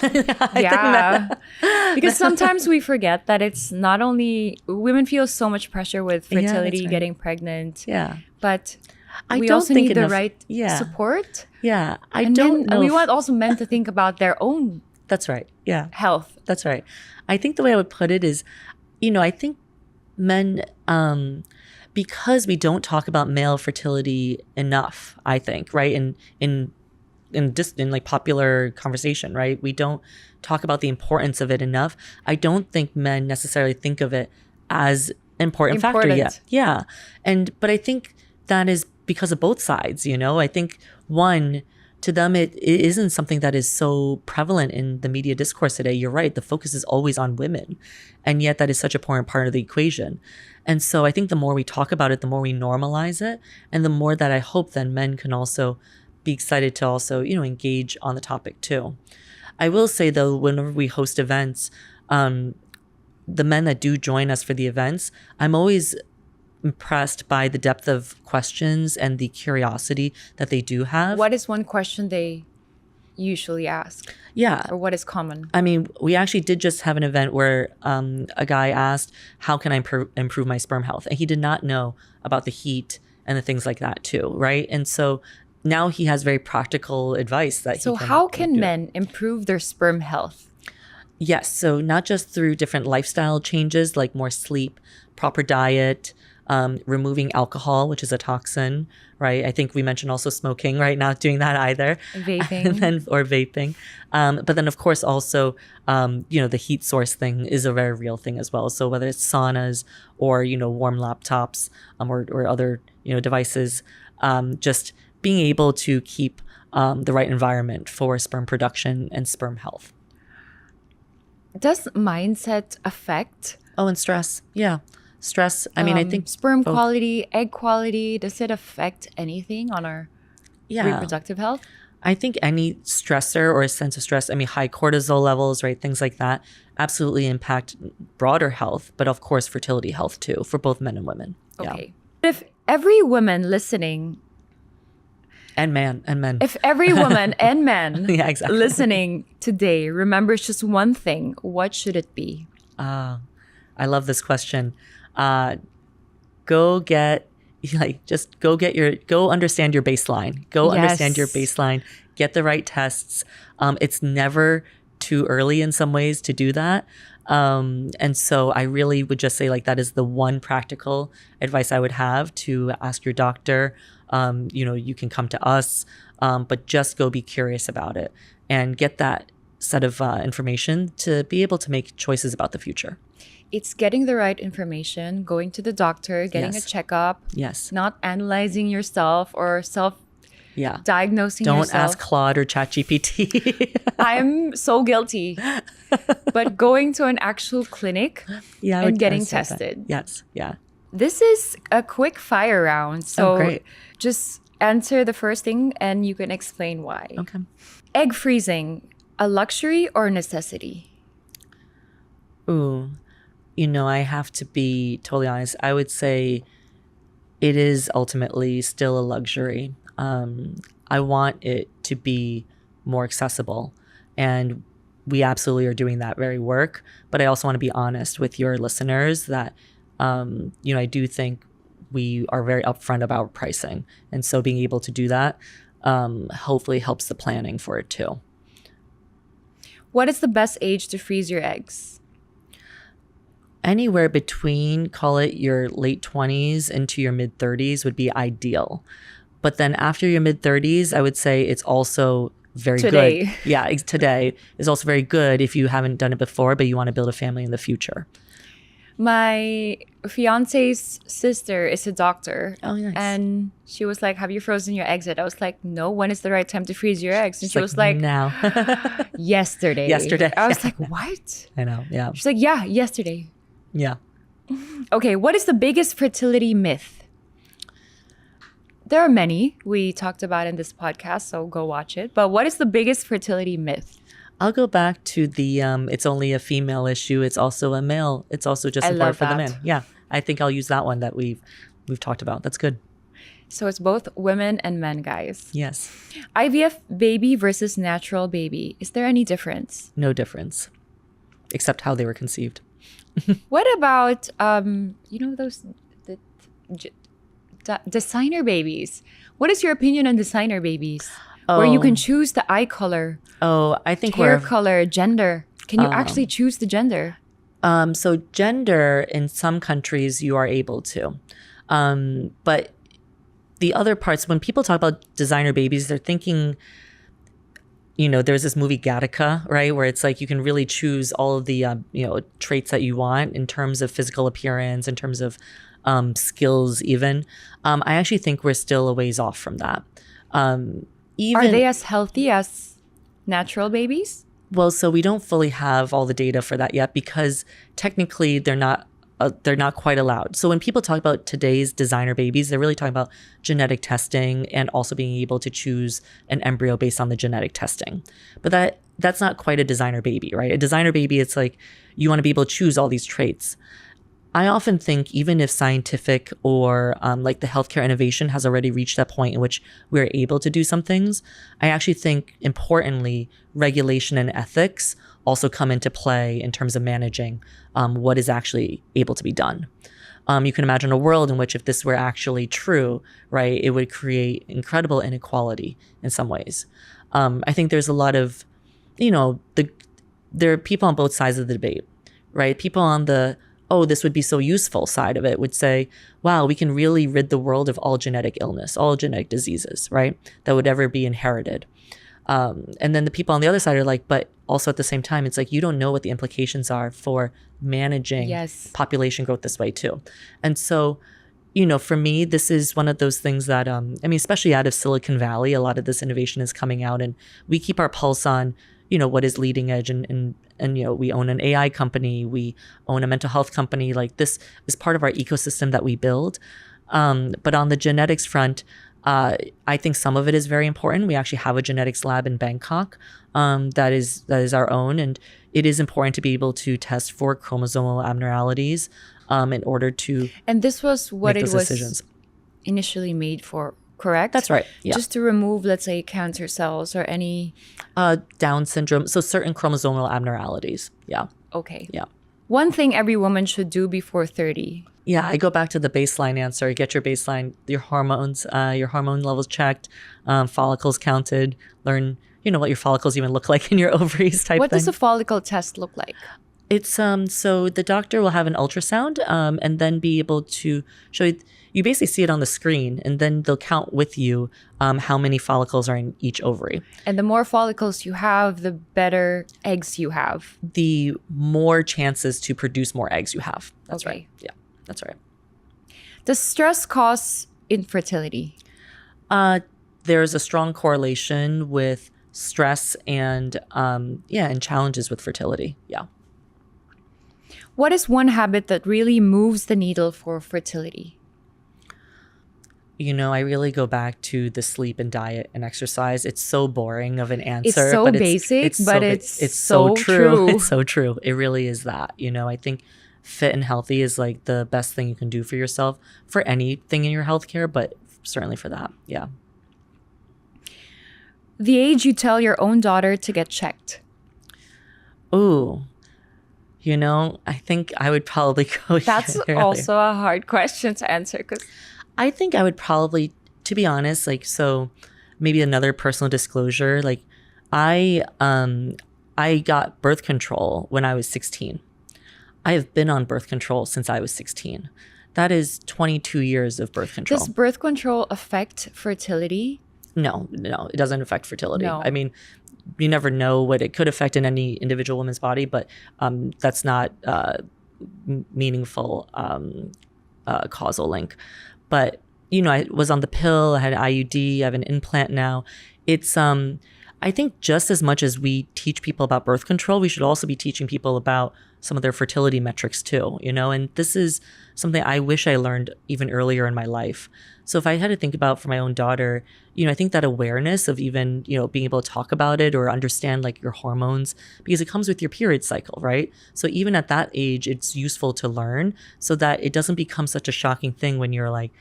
Because sometimes we forget that it's not only women feel so much pressure with fertility, getting pregnant. Yeah, but we also need the right support. Yeah, we want also men to think about their own. That's right. Yeah, health. That's right. I think the way I would put it is, I think men, because we don't talk about male fertility enough. I think in like popular conversation, right? We don't talk about the importance of it enough. I don't think men necessarily think of it as important factor yet. Yeah. But I think that is because of both sides, I think one, to them, it isn't something that is so prevalent in the media discourse today. You're right. The focus is always on women. And yet that is such an important part of the equation. And so I think the more we talk about it, the more we normalize it. And the more that I hope then men can also be excited to also, engage on the topic too. I will say though, whenever we host events, the men that do join us for the events, I'm always impressed by the depth of questions and the curiosity that they do have. What is one question they usually ask? Yeah. Or what is common? I mean, we actually did just have an event where a guy asked, how can I improve my sperm health? And he did not know about the heat and the things like that too, right? And so now he has very practical advice that So how can men improve their sperm health? Yes. So not just through different lifestyle changes like more sleep, proper diet, removing alcohol, which is a toxin, right? I think we mentioned also smoking, right? Not doing that either. Vaping. Or vaping. But then, of course, also, the heat source thing is a very real thing as well. So whether it's saunas or, warm laptops or other, devices, just being able to keep the right environment for sperm production and sperm health. Does mindset affect? Oh, and stress. Yeah. Stress. I mean, I think sperm quality, egg quality, does it affect anything on our reproductive health? I think any stressor or a sense of stress, high cortisol levels, right? Things like that absolutely impact broader health, but of course, fertility health too, for both men and women. Okay. Yeah. If every woman listening and men. If every woman and man exactly. listening today remembers just one thing, what should it be? I love this question. Go understand your baseline. Understand your baseline. Get the right tests. It's never too early in some ways to do that. And so I really would just say that is the one practical advice I would have to ask your doctor. You can come to us, but just go be curious about it and get that set of information to be able to make choices about the future. It's getting the right information, going to the doctor, getting a checkup. Yes. Not analyzing yourself or diagnosing yourself. Don't ask Claude or ChatGPT. I'm so guilty. But going to an actual clinic and getting tested. Yes. Yeah. This is a quick fire round. So great. Just answer the first thing and you can explain why. Okay. Egg freezing, a luxury or necessity? Ooh. I have to be totally honest. I would say it is ultimately still a luxury. I want it to be more accessible. And we absolutely are doing that very work. But I also want to be honest with your listeners that, I do think we are very upfront about pricing. And so being able to do that hopefully helps the planning for it too. What is the best age to freeze your eggs? Anywhere between, call it your late 20s into your mid 30s would be ideal. But then after your mid 30s, I would say it's also very good. Yeah, today is also very good if you haven't done it before, but you want to build a family in the future. My fiance's sister is a doctor. Oh, nice. And she was like, have you frozen your eggs yet? I was like, no, when is the right time to freeze your eggs? And she was like, now. Yesterday. I was like, what? I know, yeah. She's like, yeah, yesterday. Yeah. Okay, what is the biggest fertility myth? There are many we talked about in this podcast, so go watch it. But what is the biggest fertility myth? I'll go back to the it's only a female issue. It's also a male. It's also just important for the men. Yeah, I think I'll use that one that we've talked about. That's good. So it's both women and men, guys. Yes. IVF baby versus natural baby. Is there any difference? No difference, except how they were conceived. What about those designer babies? What is your opinion on designer babies? Where you can choose the eye color. I think hair color, gender. Can you actually choose the gender? So gender in some countries you are able to, but the other parts, when people talk about designer babies, they're thinking, there's this movie Gattaca, right? Where it's like you can really choose all of the, traits that you want in terms of physical appearance, in terms of skills even. I actually think we're still a ways off from that. even Are they as healthy as natural babies? well, so we don't fully have all the data for that yet because technically they're not quite allowed. So when people talk about today's designer babies, they're really talking about genetic testing and also being able to choose an embryo based on the genetic testing. But that's not quite a designer baby, right? A designer baby, it's like you want to be able to choose all these traits. I often think even if scientific or like the healthcare innovation has already reached that point in which we're able to do some things, I actually think importantly, regulation and ethics also come into play in terms of managing what is actually able to be done. You can imagine a world in which if this were actually true, right, it would create incredible inequality in some ways. I think there's a lot of, there are people on both sides of the debate, right? People on the, oh, this would be so useful side of it would say, wow, we can really rid the world of all genetic illness, all genetic diseases, right? That would ever be inherited. And then the people on the other side are like, but also at the same time, it's like, you don't know what the implications are for managing population growth this way too. And so, for me, this is one of those things that, especially out of Silicon Valley, a lot of this innovation is coming out and we keep our pulse on, what is leading edge and we own an AI company, we own a mental health company. Like this is part of our ecosystem that we build. But on the genetics front, I think some of it is very important. We actually have a genetics lab in Bangkok that is our own, and it is important to be able to test for chromosomal abnormalities in order to and this was what make it those was decisions. Initially made for, correct? That's right. Yeah. Just to remove, let's say, cancer cells or any Down syndrome, so certain chromosomal abnormalities. Yeah. Okay. Yeah. One thing every woman should do before 30. Yeah, I go back to the baseline answer. Get your baseline, your hormones, your hormone levels checked, follicles counted, learn, what your follicles even look like in your ovaries type What thing. does a follicle test look like? It's so the doctor will have an ultrasound and then be able to show you basically see it on the screen, and then they'll count with you how many follicles are in each ovary. And the more follicles you have, the better eggs you have. The more chances to produce more eggs you have. That's Okay. right. Yeah, that's right. Does stress cause infertility? There's a strong correlation with stress and and challenges with fertility. Yeah. What is one habit that really moves the needle for fertility? I really go back to the sleep and diet and exercise. It's so boring of an answer. It's so but basic, but it's so so true. true. It's so true. It really is that. I think fit and healthy is like the best thing you can do for yourself for anything in your healthcare, but certainly for that. Yeah. The age you tell your own daughter to get checked. Ooh. I think I would probably go That's earlier. also a hard question to answer because I think I would probably, to be honest, so maybe another personal disclosure, I got birth control when I was 16. I have been on birth control since I was 16. That is 22 years of birth control. does birth control affect fertility? No, it doesn't affect fertility. No. You never know what it could affect in any individual woman's body, but that's not meaningful causal link. But, I was on the pill, I had an IUD, I have an implant now. It's, I think just as much as we teach people about birth control, we should also be teaching people about some of their fertility metrics too, and this is something I wish I learned even earlier in my life. So if I had to think about for my own daughter, I think that awareness of even, being able to talk about it or understand your hormones, because it comes with your period cycle, right? So even at that age, it's useful to learn so that it doesn't become such a shocking thing when you're like,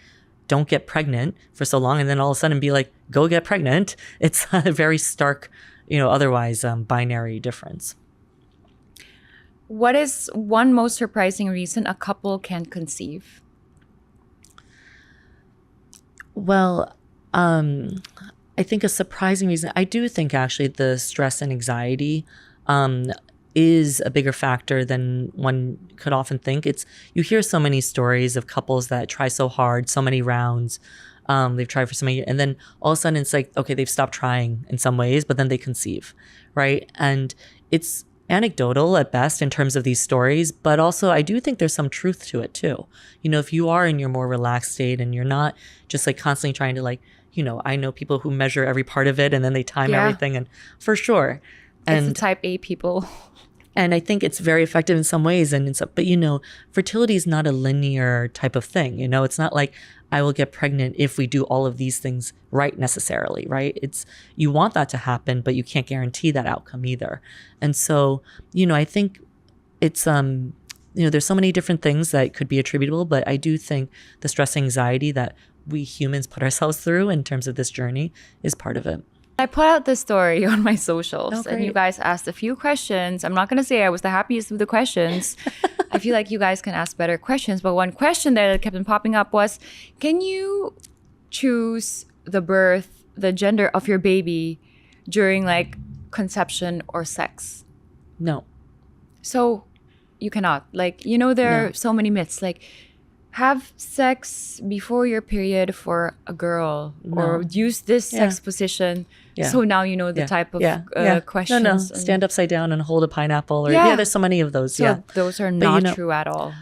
don't get pregnant for so long and then all of a sudden be like, go get pregnant. It's a very stark, otherwise binary difference. What is one most surprising reason a couple can conceive? Well, I think a surprising reason, I do think actually the stress and anxiety is a bigger factor than one could often think. You hear so many stories of couples that try so hard, so many rounds, they've tried for so many, and then all of a sudden it's like, okay, they've stopped trying in some ways, but then they conceive, right? And it's anecdotal at best in terms of these stories, but also I do think there's some truth to it too. If you are in your more relaxed state and you're not just constantly trying to I know people who measure every part of it and then they time everything, and for sure. It's the type A people. And I think it's very effective in some ways. But fertility is not a linear type of thing. It's not like I will get pregnant if we do all of these things right necessarily, right? You want that to happen, but you can't guarantee that outcome either. And so, I think it's, there's so many different things that could be attributable, but I do think the stress anxiety that we humans put ourselves through in terms of this journey is part of it. I put out this story on my socials and you great. guys asked a few questions. I'm not going to say I was the happiest with the questions. I feel like you guys can ask better questions. But one question there that kept on popping up was, can you choose the gender of your baby during like conception or sex? No. So you cannot. Like, there are so many myths. Like, have sex before your period for a girl or use this sex position. Yeah. So now you know the type of questions. No. Stand upside down and hold a pineapple. Or there's so many of those. So those are not true at all.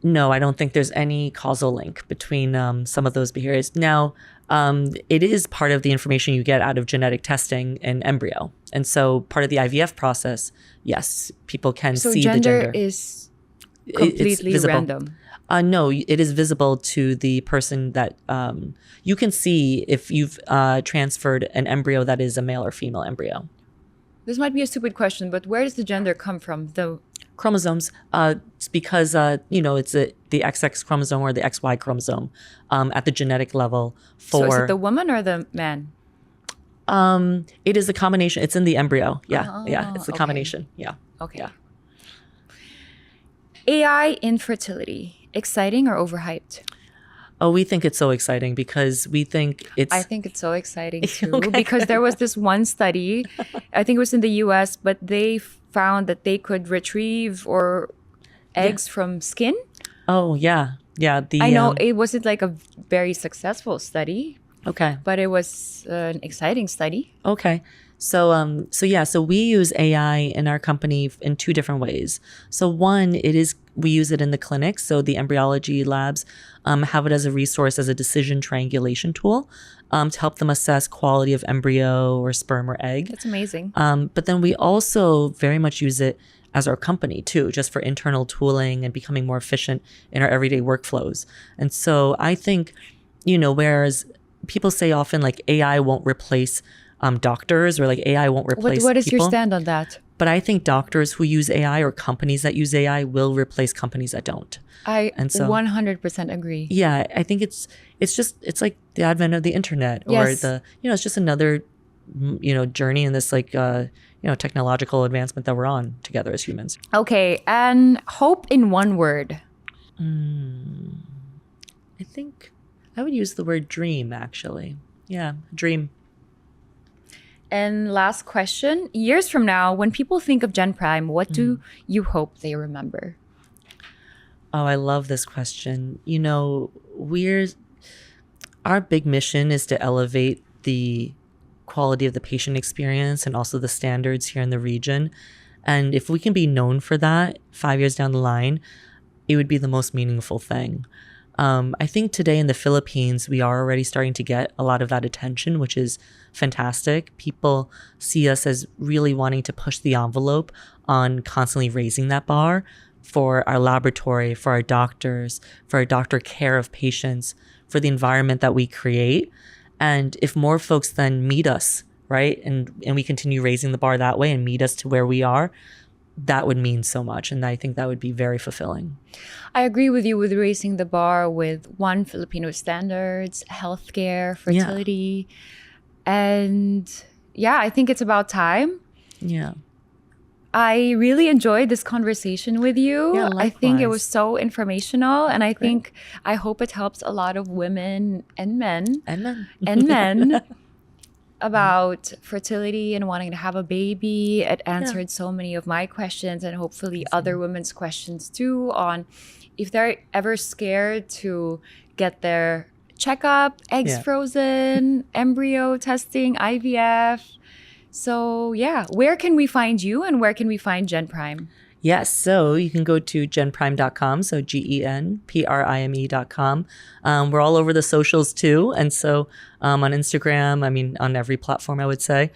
No, I don't think there's any causal link between some of those behaviors. Now, it is part of the information you get out of genetic testing in embryo. And so part of the IVF process, yes, people can see the gender. So gender is completely random. No, it is visible to the person that you can see if you've transferred an embryo that is a male or female embryo. This might be a stupid question, but where does the gender come from? The chromosomes. It's because it's the XX chromosome or the XY chromosome at the genetic level. So is it the woman or the man? It is a combination. It's in the embryo. Yeah, it's the combination. Yeah. Okay. Yeah. AI in fertility, exciting or overhyped? Oh, we think it's so exciting because we think it's... I think it's so exciting too because there was this one study, I think it was in the US, but they found that they could retrieve eggs from skin. Oh, yeah. Yeah. I know it wasn't like a very successful study. Okay. But it was an exciting study. Okay. So we use AI in our company in two different ways. So one, we use it in the clinic. So the embryology labs have it as a resource, as a decision triangulation tool to help them assess quality of embryo or sperm or egg. That's amazing. But then we also very much use it as our company too, just for internal tooling and becoming more efficient in our everyday workflows. And so I think, whereas people say often like AI won't replace doctors or like AI won't replace What is people. your stand on that? But I think doctors who use AI or companies that use AI will replace companies that don't. I 100% agree. Yeah, I think it's like the advent of the internet or it's just another journey in this like technological advancement that we're on together as humans. Okay, and hope in one word. I think I would use the word dream actually. Yeah, dream. And last question, years from now, when people think of GenPrime, what do you hope they remember? Oh, I love this question. Our big mission is to elevate the quality of the patient experience and also the standards here in the region. And if we can be known for that 5 years down the line, it would be the most meaningful thing. I think today in the Philippines, we are already starting to get a lot of that attention, which is fantastic. People see us as really wanting to push the envelope on constantly raising that bar for our laboratory, for our doctors, for our doctor care of patients, for the environment that we create. And if more folks then meet us, right, and we continue raising the bar that way and meet us to where we are, that would mean so much. And I think that would be very fulfilling. I agree with you with raising the bar with Filipino standards, healthcare, fertility. And I think it's about time. Yeah. I really enjoyed this conversation with you. Yeah, I think it was so informational. And I hope it helps a lot of women and men. About fertility and wanting to have a baby. It answered so many of my questions and hopefully other women's questions too on if they're ever scared to get their checkup, eggs frozen, embryo testing, IVF. So where can we find you and where can we find GenPrime? Yes, so you can go to genprime.com, so GenPrime.com. We're all over the socials too, and so on Instagram, I mean, on every platform, I would say.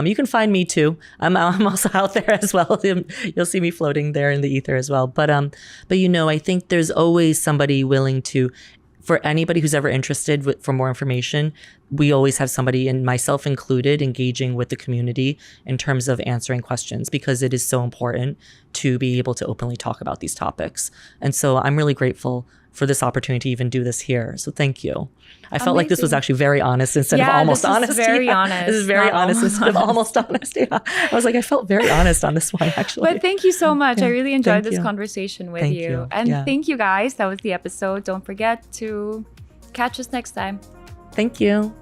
You can find me too. I'm also out there as well. You'll see me floating there in the ether as well. But I think there's always somebody willing to. For anybody who's ever interested for more information, we always have somebody, and myself included, engaging with the community in terms of answering questions, because it is so important to be able to openly talk about these topics. And so I'm really grateful for this opportunity to even do this here. So thank you. I felt like this was actually very honest instead of almost honest. This is very honest. This is very honest instead of almost honest. Yeah. I was like, I felt very honest on this one, actually. But thank you so much. I really enjoyed this conversation with you. And Yeah. thank you guys. That was the episode. Don't forget to catch us next time. Thank you.